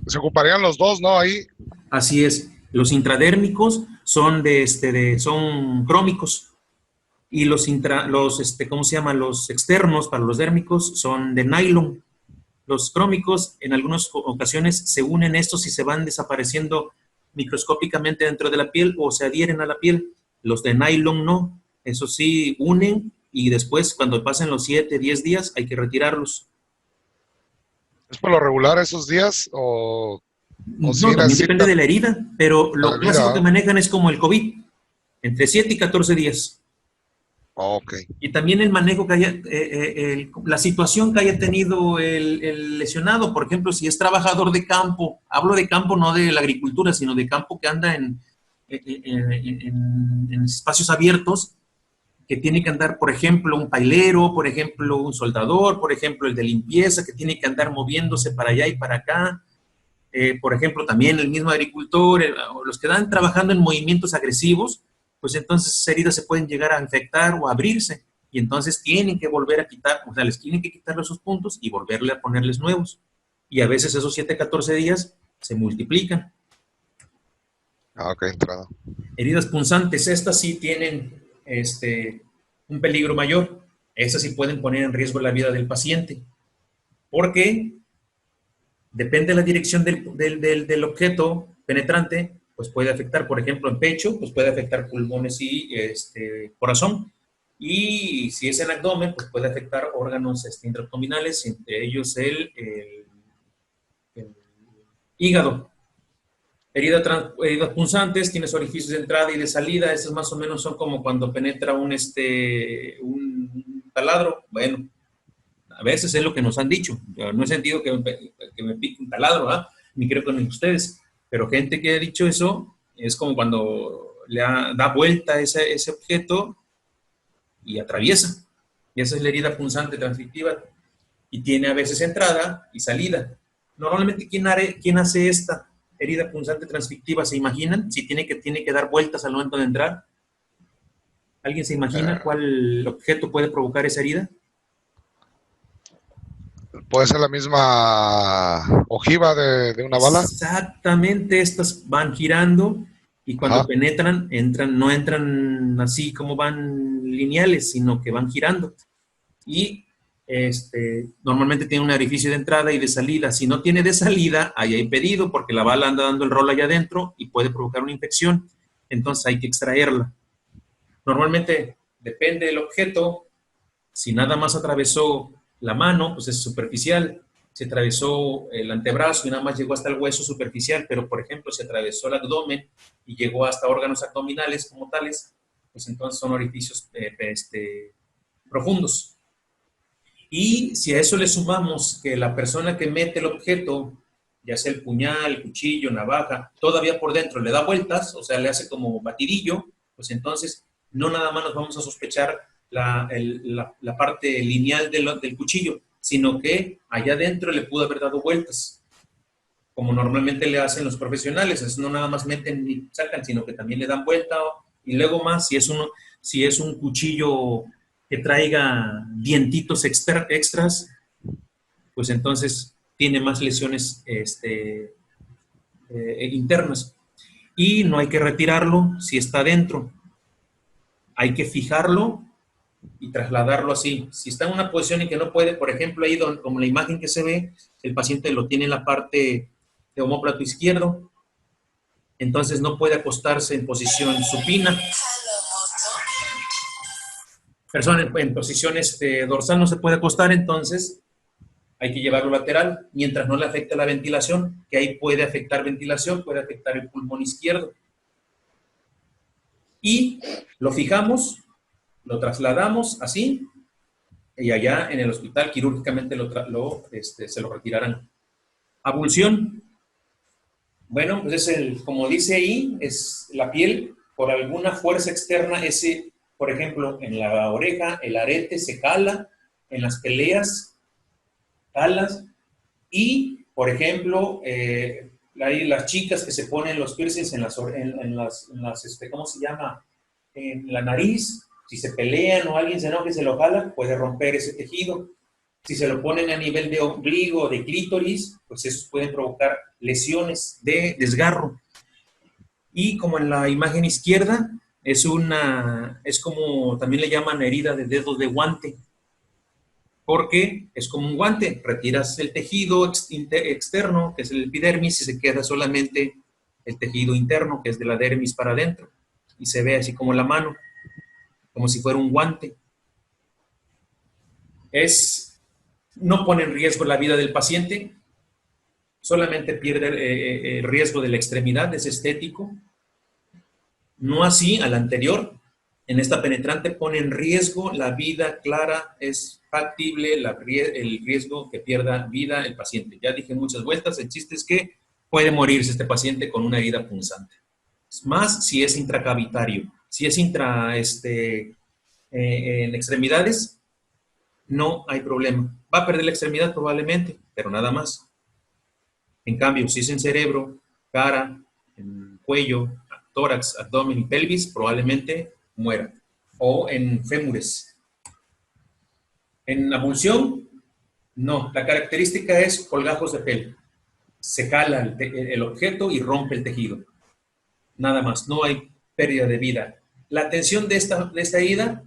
Se ocuparían los dos, ¿no? Ahí. Así es. Los intradérmicos son son crómicos y los externos para los dérmicos son de nylon. Los crómicos en algunas ocasiones se unen estos y se van desapareciendo microscópicamente dentro de la piel o se adhieren a la piel. Los de nylon no. Eso sí, unen y después cuando pasen los 7, 10 días hay que retirarlos. ¿Es por lo regular esos días o No, también depende de la herida, pero lo clásico que manejan es como el COVID, entre 7 y 14 días. Ok. Y también el manejo que haya, la situación que haya tenido el lesionado, por ejemplo, si es trabajador de campo, hablo de campo no de la agricultura, sino de campo que anda en espacios abiertos, que tiene que andar, por ejemplo, un pailero, por ejemplo, un soldador, por ejemplo, el de limpieza, que tiene que andar moviéndose para allá y para acá, por ejemplo, también el mismo agricultor, los que están trabajando en movimientos agresivos, pues entonces esas heridas se pueden llegar a infectar o a abrirse, y entonces tienen que volver a quitar, o sea, les tienen que quitar esos puntos y volverle a ponerles nuevos. Y a veces esos 7 a 14 días se multiplican. Ok, entrado. Heridas punzantes, estas sí tienen un peligro mayor. Estas sí pueden poner en riesgo la vida del paciente. Porque depende de la dirección del objeto penetrante, pues puede afectar, por ejemplo, en pecho, pues puede afectar pulmones y corazón. Y si es en abdomen, pues puede afectar órganos intraabdominales, entre ellos el hígado. Heridas punzantes, tienes orificios de entrada y de salida. Esas más o menos son como cuando penetra un taladro. Bueno, a veces es lo que nos han dicho. Yo no he sentido que me pique un taladro, ¿eh? Ni creo que ni ustedes. Pero gente que ha dicho eso, es como cuando da vuelta ese objeto y atraviesa. Y esa es la herida punzante transfictiva. Y tiene a veces entrada y salida. Normalmente, ¿quién hace esta herida punzante transfictiva? ¿Se imaginan? Si tiene que dar vueltas al momento de entrar. ¿Alguien se imagina cuál objeto puede provocar esa herida? Puede ser la misma ojiva de una bala. Exactamente, estas van girando y cuando Ajá. penetran, no entran así como van lineales, sino que van girando. Y normalmente tiene un orificio de entrada y de salida. Si no tiene de salida, ahí hay pedido porque la bala anda dando el rol allá adentro y puede provocar una infección. Entonces hay que extraerla. Normalmente depende del objeto. Si nada más atravesó la mano, pues es superficial. Si atravesó el antebrazo y nada más llegó hasta el hueso, superficial. Pero, por ejemplo, si atravesó el abdomen y llegó hasta órganos abdominales como tales, pues entonces son orificios profundos. Y si a eso le sumamos que la persona que mete el objeto, ya sea el puñal, cuchillo, navaja, todavía por dentro le da vueltas, o sea, le hace como batidillo, pues entonces no nada más nos vamos a sospechar la parte lineal del cuchillo, sino que allá adentro le pudo haber dado vueltas, como normalmente le hacen los profesionales. Es no nada más meten y sacan, sino que también le dan vuelta, y luego más, si es un cuchillo que traiga dientitos extras, pues entonces tiene más lesiones internas. Y no hay que retirarlo si está dentro. Hay que fijarlo y trasladarlo así. Si está en una posición en que no puede, por ejemplo, ahí como la imagen que se ve, el paciente lo tiene en la parte de omóplato izquierdo, entonces no puede acostarse en posición supina. Persona en posición dorsal no se puede acostar, entonces hay que llevarlo lateral, mientras no le afecte la ventilación, que ahí puede afectar ventilación, puede afectar el pulmón izquierdo. Y lo fijamos, lo trasladamos así, y allá en el hospital quirúrgicamente se lo retirarán. Abulsión. Bueno, pues como dice ahí, es la piel, por alguna fuerza externa, por ejemplo, en la oreja, el arete se jala, en las peleas, jalas, y, por ejemplo, hay las chicas que se ponen los piercings en las ¿cómo se llama? En la nariz. Si se pelean o alguien se enoja y se lo jala, puede romper ese tejido. Si se lo ponen a nivel de ombligo o de clítoris, pues eso puede provocar lesiones de desgarro. Y como en la imagen izquierda, es como también le llaman herida de dedo de guante, porque es como un guante, retiras el tejido externo, que es el epidermis, y se queda solamente el tejido interno, que es de la dermis para adentro, y se ve así como la mano, como si fuera un guante. No pone en riesgo la vida del paciente, solamente pierde el riesgo de la extremidad, es estético. No así al anterior. En esta penetrante pone en riesgo la vida clara, es factible el riesgo que pierda vida el paciente. Ya dije muchas vueltas, el chiste es que puede morirse este paciente con una herida punzante. Más si es intracavitario. Si es en extremidades, no hay problema. Va a perder la extremidad probablemente, pero nada más. En cambio, si es en cerebro, cara, en cuello, tórax, abdomen y pelvis, probablemente muera. O en fémures. En abulsión, no. La característica es colgajos de pelo. Se jala el objeto y rompe el tejido. Nada más, no hay pérdida de vida. La tensión de esta herida,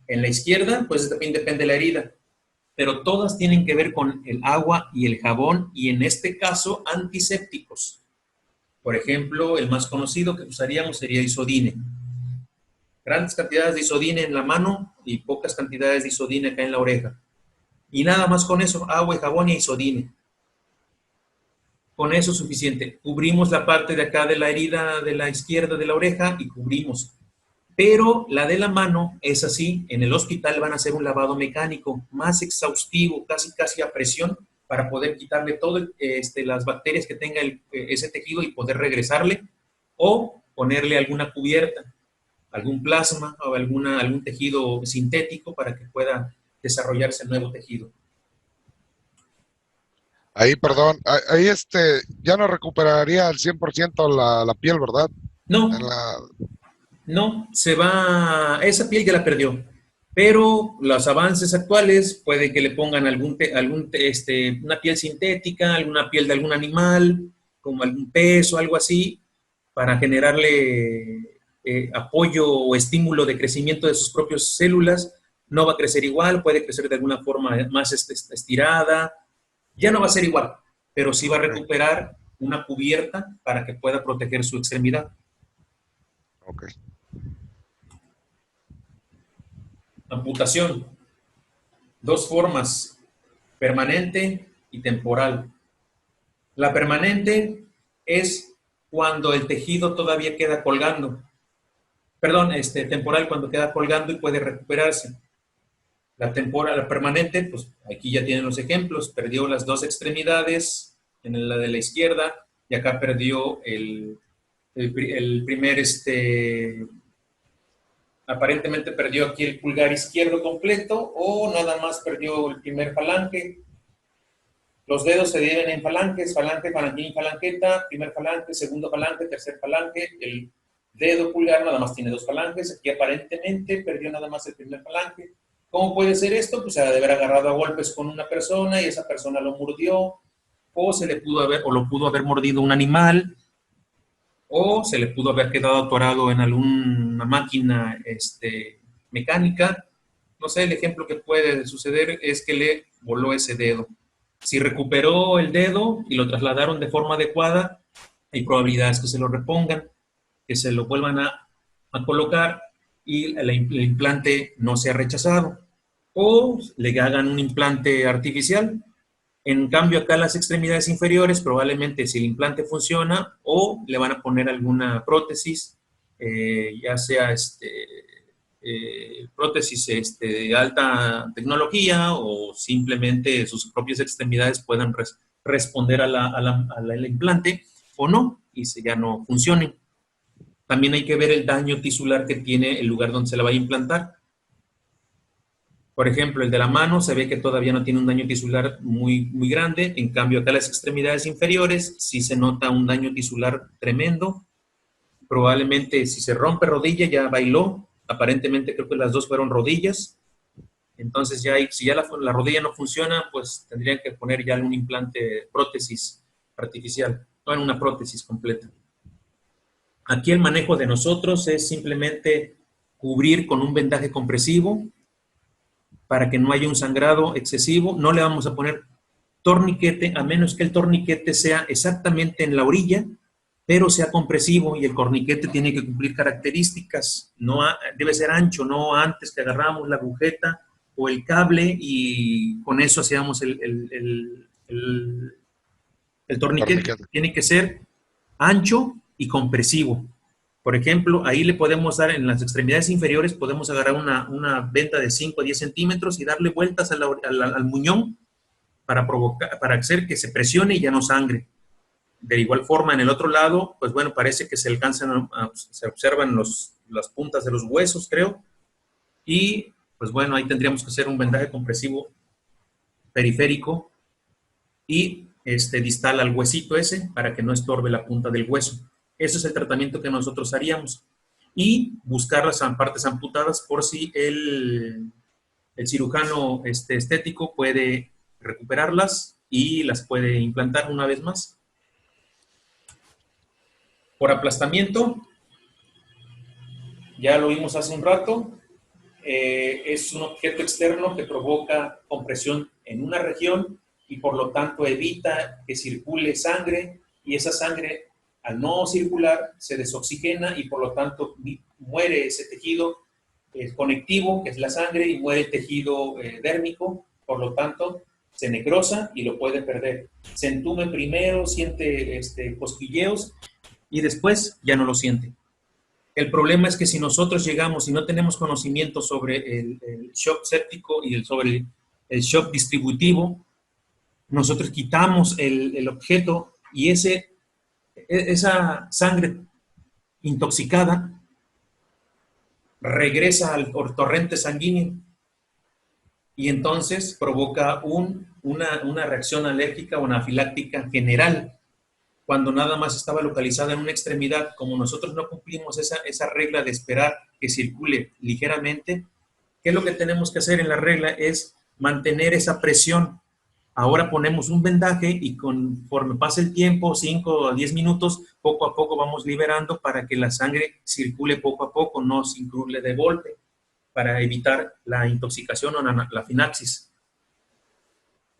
en la izquierda, pues también depende de la herida. Pero todas tienen que ver con el agua y el jabón, y en este caso, antisépticos. Por ejemplo, el más conocido que usaríamos sería isodine. Grandes cantidades de isodine en la mano y pocas cantidades de isodine acá en la oreja. Y nada más con eso, agua y jabón y isodine. Con eso es suficiente. Cubrimos la parte de acá de la herida de la izquierda de la oreja y cubrimos. Pero la de la mano es así. En el hospital van a hacer un lavado mecánico más exhaustivo, casi a presión, para poder quitarle todas las bacterias que tenga ese tejido y poder regresarle, o ponerle alguna cubierta, algún plasma o algún tejido sintético para que pueda desarrollarse el nuevo tejido. Ahí, perdón, ahí ya no recuperaría al 100% la piel, ¿verdad? No, esa piel ya la perdió. Pero los avances actuales puede que le pongan una piel sintética, alguna piel de algún animal, como algún pez o algo así, para generarle apoyo o estímulo de crecimiento de sus propias células. No va a crecer igual, puede crecer de alguna forma más estirada. Ya no va a ser igual, pero sí va a recuperar una cubierta para que pueda proteger su extremidad. Ok. Amputación. Dos formas, permanente y temporal. La permanente es cuando el tejido todavía queda colgando. Perdón, temporal cuando queda colgando y puede recuperarse. La permanente, pues aquí ya tienen los ejemplos. Perdió las dos extremidades en la de la izquierda y acá perdió el primer, aparentemente perdió aquí el pulgar izquierdo completo o nada más perdió el primer falange. Los dedos se dividen en falanges, falange, falanquín y falanqueta, primer falange, segundo falange, tercer falange. El dedo pulgar nada más tiene dos falanges, aquí aparentemente perdió nada más el primer falange. ¿Cómo puede ser esto? Pues se ha de haber agarrado a golpes con una persona y esa persona lo mordió, o lo pudo haber mordido un animal, o se le pudo haber quedado atorado en alguna máquina mecánica. No sé, el ejemplo que puede suceder es que le voló ese dedo. Si recuperó el dedo y lo trasladaron de forma adecuada, hay probabilidades que se lo repongan, que se lo vuelvan a colocar y el implante no sea rechazado. O le hagan un implante artificial. En cambio, acá las extremidades inferiores, probablemente si el implante funciona, o le van a poner alguna prótesis, ya sea prótesis de alta tecnología, o simplemente sus propias extremidades puedan responder al implante, o no, y ya no funcionen. También hay que ver el daño tisular que tiene el lugar donde se la vaya a implantar. Por ejemplo, el de la mano se ve que todavía no tiene un daño tisular muy, muy grande. En cambio, acá las extremidades inferiores sí se nota un daño tisular tremendo. Probablemente si se rompe rodilla ya bailó. Aparentemente creo que las dos fueron rodillas. Entonces si ya la rodilla no funciona, pues tendrían que poner ya un implante, prótesis artificial, no en una prótesis completa. Aquí el manejo de nosotros es simplemente cubrir con un vendaje compresivo para que no haya un sangrado excesivo. No le vamos a poner torniquete, a menos que el torniquete sea exactamente en la orilla, pero sea compresivo, y el torniquete tiene que cumplir características. Debe ser ancho, no antes que agarramos la agujeta o el cable y con eso hacíamos el torniquete. Tiene que ser ancho y compresivo. Por ejemplo, ahí le podemos dar en las extremidades inferiores, podemos agarrar una venta de 5 a 10 centímetros y darle vueltas al muñón para hacer que se presione y ya no sangre. De igual forma, en el otro lado, pues bueno, parece que se observan las puntas de los huesos, creo. Y pues bueno, ahí tendríamos que hacer un vendaje compresivo periférico y distal al huesito ese para que no estorbe la punta del hueso. Ese es el tratamiento que nosotros haríamos. Y buscar las partes amputadas por si el cirujano estético puede recuperarlas y las puede implantar una vez más. Por aplastamiento, ya lo vimos hace un rato, es un objeto externo que provoca compresión en una región y por lo tanto evita que circule sangre, y esa sangre al no circular se desoxigena y por lo tanto muere ese tejido conectivo que es la sangre y muere el tejido dérmico, por lo tanto se necrosa y lo puede perder. Se entume primero, siente cosquilleos y después ya no lo siente. El problema es que si nosotros llegamos y no tenemos conocimiento sobre el shock séptico y sobre el shock distributivo, nosotros quitamos el objeto y esa sangre intoxicada regresa al torrente sanguíneo y entonces provoca una reacción alérgica o anafiláctica general, cuando nada más estaba localizada en una extremidad. Como nosotros no cumplimos esa regla de esperar que circule ligeramente, ¿Qué es lo que tenemos que hacer en la regla? Es mantener esa presión. Ahora ponemos un vendaje y conforme pase el tiempo, 5 a 10 minutos, poco a poco vamos liberando para que la sangre circule poco a poco, no circule de golpe, para evitar la intoxicación o la anafilaxis.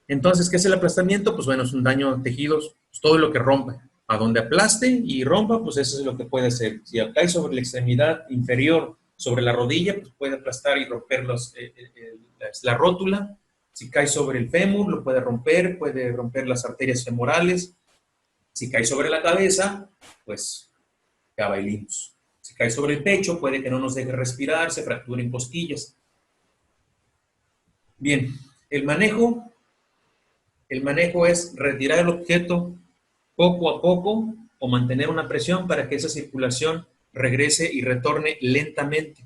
Entonces, ¿qué es el aplastamiento? Pues bueno, es un daño a tejidos, pues todo lo que rompa. A donde aplaste y rompa, pues eso es lo que puede hacer. Si cae sobre la extremidad inferior, sobre la rodilla, pues puede aplastar y romper la rótula. Si cae sobre el fémur, lo puede romper las arterias femorales. Si cae sobre la cabeza, pues ya bailimos. Si cae sobre el pecho, puede que no nos deje respirar, se fracturen costillas. Bien, el manejo es retirar el objeto poco a poco o mantener una presión para que esa circulación regrese y retorne lentamente.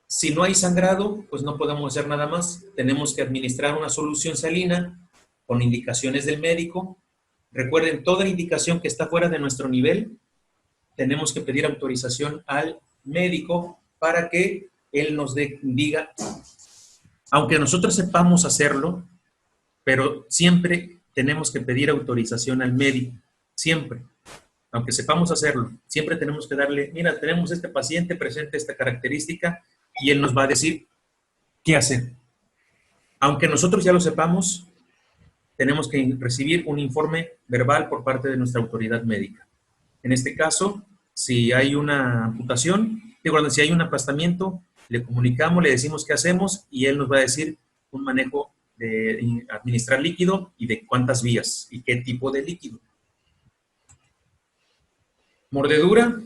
Si no hay sangrado, pues no podemos hacer nada más. Tenemos que administrar una solución salina con indicaciones del médico. Recuerden, toda indicación que está fuera de nuestro nivel, tenemos que pedir autorización al médico para que él nos diga, aunque nosotros sepamos hacerlo, pero siempre tenemos que pedir autorización al médico, siempre. Aunque sepamos hacerlo, siempre tenemos que darle, mira, tenemos este paciente, presente esta característica, y él nos va a decir qué hacer. Aunque nosotros ya lo sepamos, tenemos que recibir un informe verbal por parte de nuestra autoridad médica. En este caso, si hay una amputación, si hay un aplastamiento, le comunicamos, le decimos qué hacemos y él nos va a decir un manejo de administrar líquido y de cuántas vías y qué tipo de líquido. Mordedura,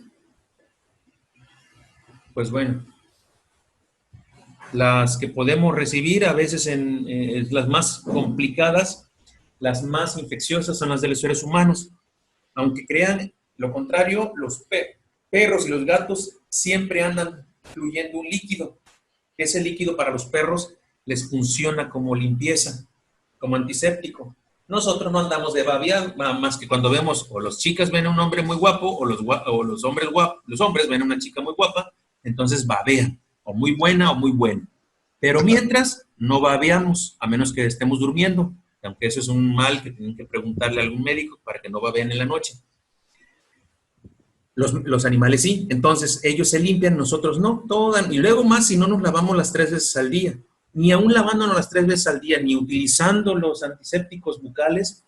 pues bueno, las que podemos recibir a veces las más complicadas, las más infecciosas son las de los seres humanos. Aunque crean lo contrario, los perros y los gatos siempre andan fluyendo un líquido. Ese líquido para los perros les funciona como limpieza, como antiséptico. Nosotros no andamos de babiar, más que cuando vemos, o las chicas ven a un hombre muy guapo, o los hombres ven a una chica muy guapa, entonces babean, o muy buena o muy buena. Pero mientras, no babeamos, a menos que estemos durmiendo, aunque eso es un mal que tienen que preguntarle a algún médico para que no babeen en la noche. Los animales sí, entonces ellos se limpian, nosotros no, y luego más si no nos lavamos las 3 veces al día. Ni aún lavándonos las 3 veces al día, ni utilizando los antisépticos bucales,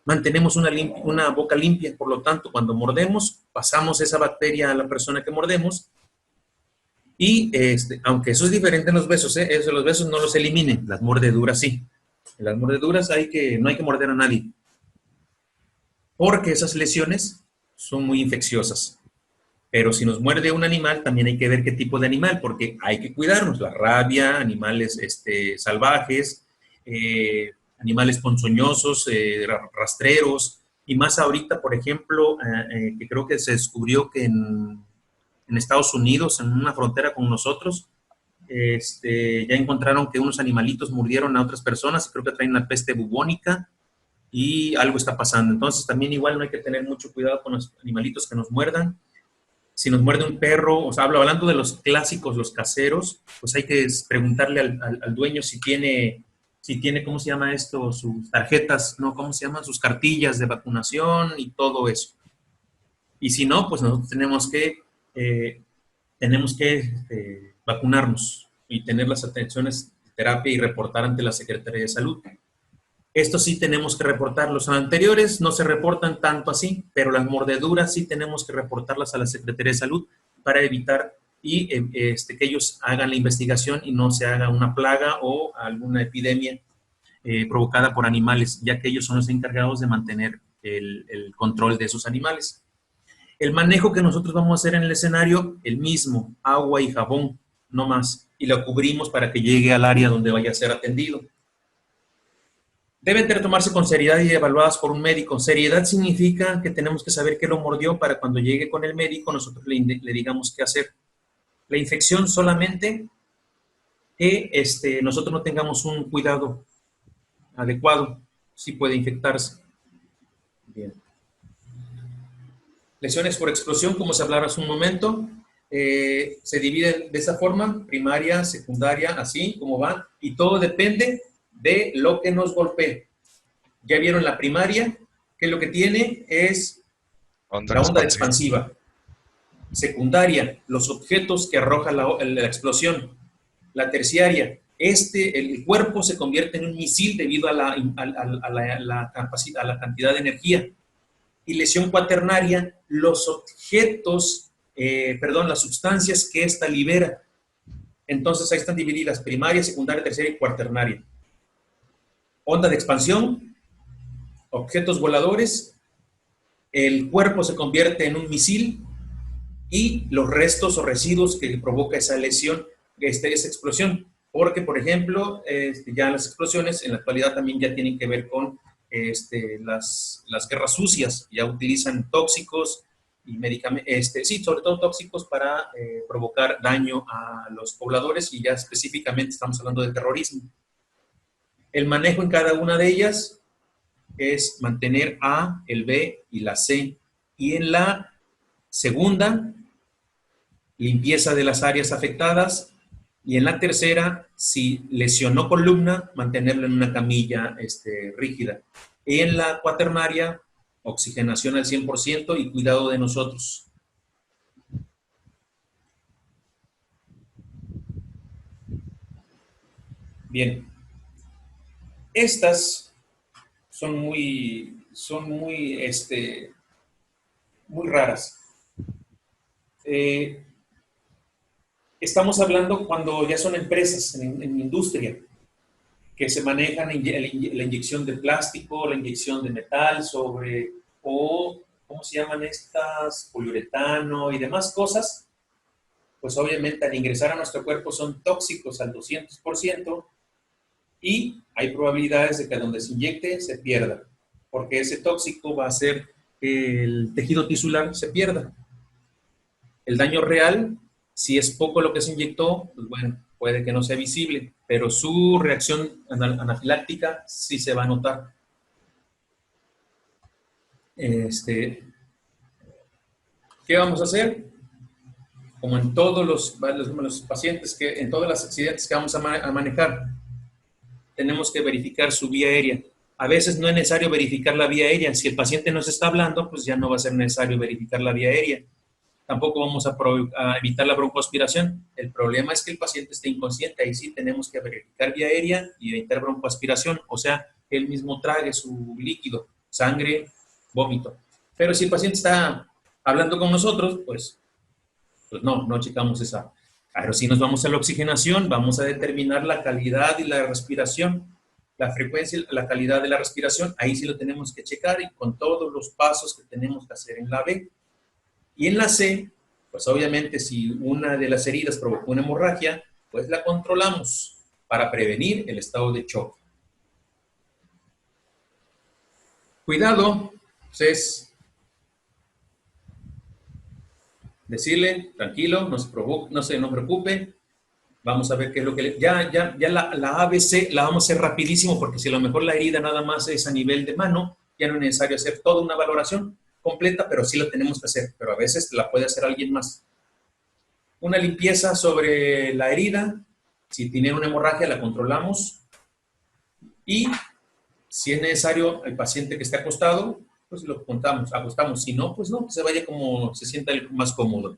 mantenemos una boca limpia. Por lo tanto, cuando mordemos, pasamos esa bacteria a la persona que mordemos. Y aunque eso es diferente en los besos, los besos no los eliminen, las mordeduras sí. En las mordeduras no hay que morder a nadie. Porque esas lesiones son muy infecciosas. Pero si nos muerde un animal, también hay que ver qué tipo de animal, porque hay que cuidarnos. La rabia, animales salvajes, animales ponzoñosos, rastreros, y más ahorita, por ejemplo, que creo que se descubrió que en Estados Unidos, en una frontera con nosotros, ya encontraron que unos animalitos mordieron a otras personas, creo que traen la peste bubónica, y algo está pasando. Entonces, también igual no hay que tener mucho cuidado con los animalitos que nos muerdan. Si nos muerde un perro, o sea, hablando de los clásicos, los caseros, pues hay que preguntarle al dueño si tiene, ¿cómo se llama esto? Sus tarjetas, ¿no? ¿Cómo se llaman? Sus cartillas de vacunación y todo eso. Y si no, pues nosotros tenemos que vacunarnos y tener las atenciones de terapia y reportar ante la Secretaría de Salud. Esto sí tenemos que reportar. Los anteriores no se reportan tanto así, pero las mordeduras sí tenemos que reportarlas a la Secretaría de Salud para evitar que ellos hagan la investigación y no se haga una plaga o alguna epidemia provocada por animales, ya que ellos son los encargados de mantener el control de esos animales. El manejo que nosotros vamos a hacer en el escenario, el mismo, agua y jabón, no más, y lo cubrimos para que llegue al área donde vaya a ser atendido. Deben de tomarse con seriedad y evaluadas por un médico. Seriedad significa que tenemos que saber qué lo mordió para cuando llegue con el médico nosotros le digamos qué hacer. La infección solamente que nosotros no tengamos un cuidado adecuado, sí puede infectarse. Bien. Lesiones por explosión, como se hablaba hace un momento, se divide de esa forma, primaria, secundaria, así como va, y todo depende de lo que nos golpee. Ya vieron la primaria, que lo que tiene es la onda expansiva. Secundaria, los objetos que arroja la explosión. La terciaria, el cuerpo se convierte en un misil debido a la cantidad de energía. Y lesión cuaternaria, los objetos, las sustancias que ésta libera. Entonces ahí están divididas primaria, secundaria, terciaria y cuaternaria. Onda de expansión, objetos voladores, el cuerpo se convierte en un misil y los restos o residuos que provoca esa lesión, esa explosión. Porque, por ejemplo, ya las explosiones en la actualidad también ya tienen que ver con las guerras sucias. Ya utilizan tóxicos y medicamentos, sí, sobre todo tóxicos para provocar daño a los pobladores, y ya específicamente estamos hablando de terrorismo. El manejo en cada una de ellas es mantener A, el B y la C. Y en la segunda, limpieza de las áreas afectadas. Y en la tercera, si lesionó columna, mantenerlo en una camilla rígida. Y en la cuaternaria, oxigenación al 100% y cuidado de nosotros. Bien. Estas son muy raras. Estamos hablando cuando ya son empresas en industria que se manejan la inyección de plástico, la inyección de metal ¿cómo se llaman estas? Poliuretano y demás cosas. Pues obviamente al ingresar a nuestro cuerpo son tóxicos al 200%, y hay probabilidades de que donde se inyecte se pierda, porque ese tóxico va a hacer que el tejido tisular se pierda. El daño real, si es poco lo que se inyectó, pues bueno, puede que no sea visible, pero su reacción anafiláctica sí se va a notar. ¿Qué vamos a hacer? Como en todos los pacientes, en todos los accidentes que vamos a manejar, tenemos que verificar su vía aérea. A veces no es necesario verificar la vía aérea. Si el paciente nos está hablando, pues ya no va a ser necesario verificar la vía aérea. Tampoco vamos a evitar la broncoaspiración. El problema es que el paciente esté inconsciente. Ahí sí tenemos que verificar vía aérea y evitar broncoaspiración. O sea, él mismo trague su líquido, sangre, vómito. Pero si el paciente está hablando con nosotros, pues no checamos esa. Pero si nos vamos a la oxigenación, vamos a determinar la calidad y la respiración, la frecuencia y la calidad de la respiración. Ahí sí lo tenemos que checar, y con todos los pasos que tenemos que hacer en la B. Y en la C, pues obviamente si una de las heridas provocó una hemorragia, pues la controlamos para prevenir el estado de choque. Cuidado, pues es decirle, tranquilo, no se preocupe, vamos a ver qué es lo que ya la ABC la vamos a hacer rapidísimo, porque si a lo mejor la herida nada más es a nivel de mano, ya no es necesario hacer toda una valoración completa, pero sí lo tenemos que hacer, pero a veces la puede hacer alguien más. Una limpieza sobre la herida, si tiene una hemorragia la controlamos, y si es necesario el paciente que esté acostado, pues lo acostamos, si no, pues no, que se vaya como se sienta más cómodo.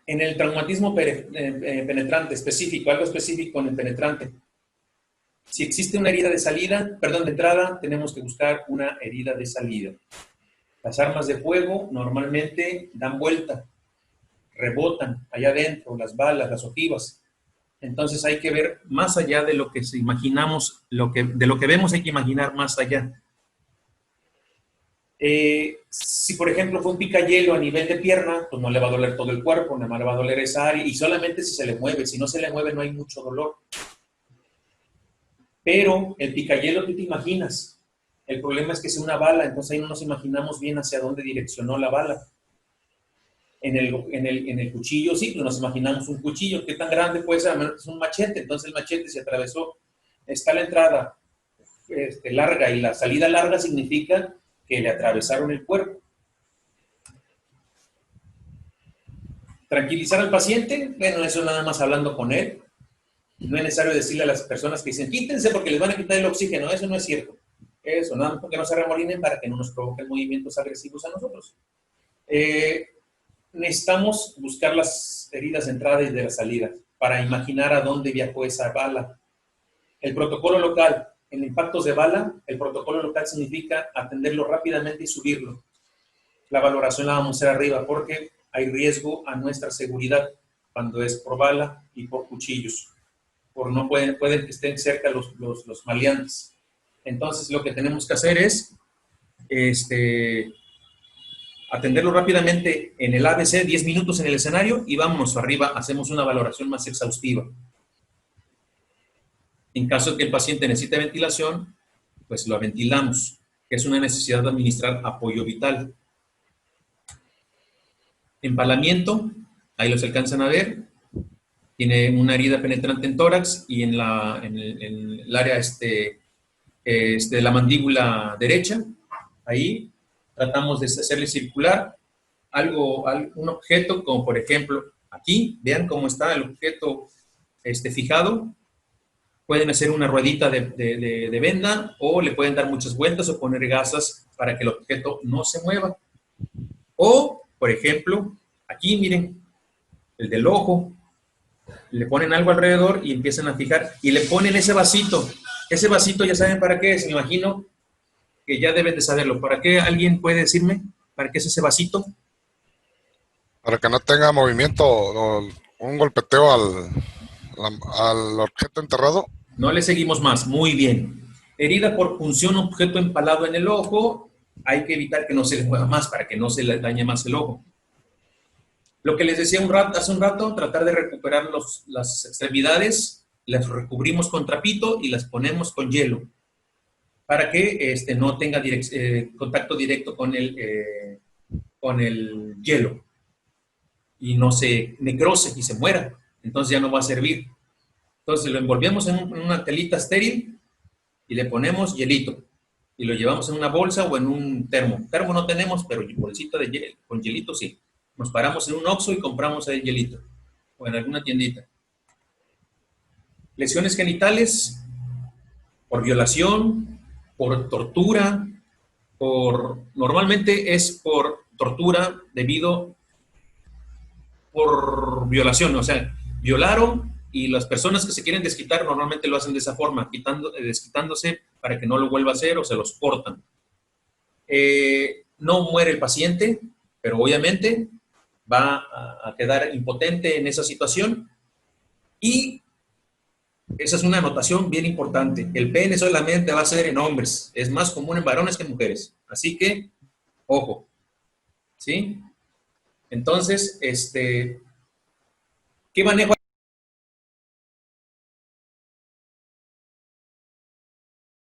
En el traumatismo penetrante específico, algo específico en el penetrante. Si existe una herida de entrada, tenemos que buscar una herida de salida. Las armas de fuego normalmente dan vuelta, rebotan allá adentro, las balas, las ojivas. Entonces hay que ver más allá de lo que imaginamos, de lo que vemos hay que imaginar más allá. Si por ejemplo fue un picayelo a nivel de pierna, pues no le va a doler todo el cuerpo, nada más le va a doler esa área, y solamente si se le mueve. Si no se le mueve no hay mucho dolor. Pero el picayelo tú te imaginas. El problema es que es una bala, entonces ahí no nos imaginamos bien hacia dónde direccionó la bala. En el cuchillo, sí, pues nos imaginamos un cuchillo. ¿Qué tan grande puede ser? A menos que es un machete. Entonces el machete se atravesó. Está la entrada larga, y la salida larga significa que le atravesaron el cuerpo. Tranquilizar al paciente, bueno, eso nada más hablando con él. No es necesario decirle a las personas que dicen, quítense porque les van a quitar el oxígeno. Eso no es cierto. Eso, nada más porque no se arremolinen para que no nos provoquen movimientos agresivos a nosotros. Necesitamos buscar las heridas de entrada y de la salida para imaginar a dónde viajó esa bala. El protocolo local, en impactos de bala, el protocolo local significa atenderlo rápidamente y subirlo. La valoración la vamos a hacer arriba porque hay riesgo a nuestra seguridad cuando es por bala y por cuchillos. No pueden que estén cerca los maleantes. Entonces, lo que tenemos que hacer es atenderlo rápidamente en el ABC, 10 minutos en el escenario y vámonos arriba, hacemos una valoración más exhaustiva. En caso de que el paciente necesite ventilación, pues lo ventilamos, que es una necesidad de administrar apoyo vital. Empalamiento, ahí los alcanzan a ver, tiene una herida penetrante en tórax y en el área de la mandíbula derecha, ahí tratamos de hacerle circular un objeto, como por ejemplo aquí, vean cómo está el objeto fijado. Pueden hacer una ruedita de venda o le pueden dar muchas vueltas o poner gasas para que el objeto no se mueva. O, por ejemplo, aquí miren, el del ojo, le ponen algo alrededor y empiezan a fijar y le ponen ese vasito. Ese vasito ya saben para qué es, me imagino que ya deben de saberlo. ¿Para qué? ¿Alguien puede decirme? ¿Para qué es ese vasito? Para que no tenga movimiento o un golpeteo al objeto enterrado. No le seguimos más. Muy bien. Herida por punción, objeto empalado en el ojo. Hay que evitar que no se le mueva más para que no se le dañe más el ojo. Lo que les decía hace un rato, tratar de recuperar las extremidades, las recubrimos con trapito y las ponemos con hielo para que no tenga contacto directo con el hielo y no se necrose y se muera. Entonces ya no va a servir. Entonces lo envolvemos en una telita estéril y le ponemos hielito. Y lo llevamos en una bolsa o en un termo. Termo no tenemos, pero bolsita de hielo, con hielito sí. Nos paramos en un Oxxo y compramos el hielito. O en alguna tiendita. Lesiones genitales por violación, por tortura, normalmente es por tortura por violación, o sea, violaron y las personas que se quieren desquitar normalmente lo hacen de esa forma, desquitándose para que no lo vuelva a hacer o se los cortan. No muere el paciente, pero obviamente va a quedar impotente en esa situación y esa es una anotación bien importante. El pene solamente va a ser en hombres. Es más común en varones que en mujeres. Así que, ojo. ¿Sí? Entonces, ¿qué manejo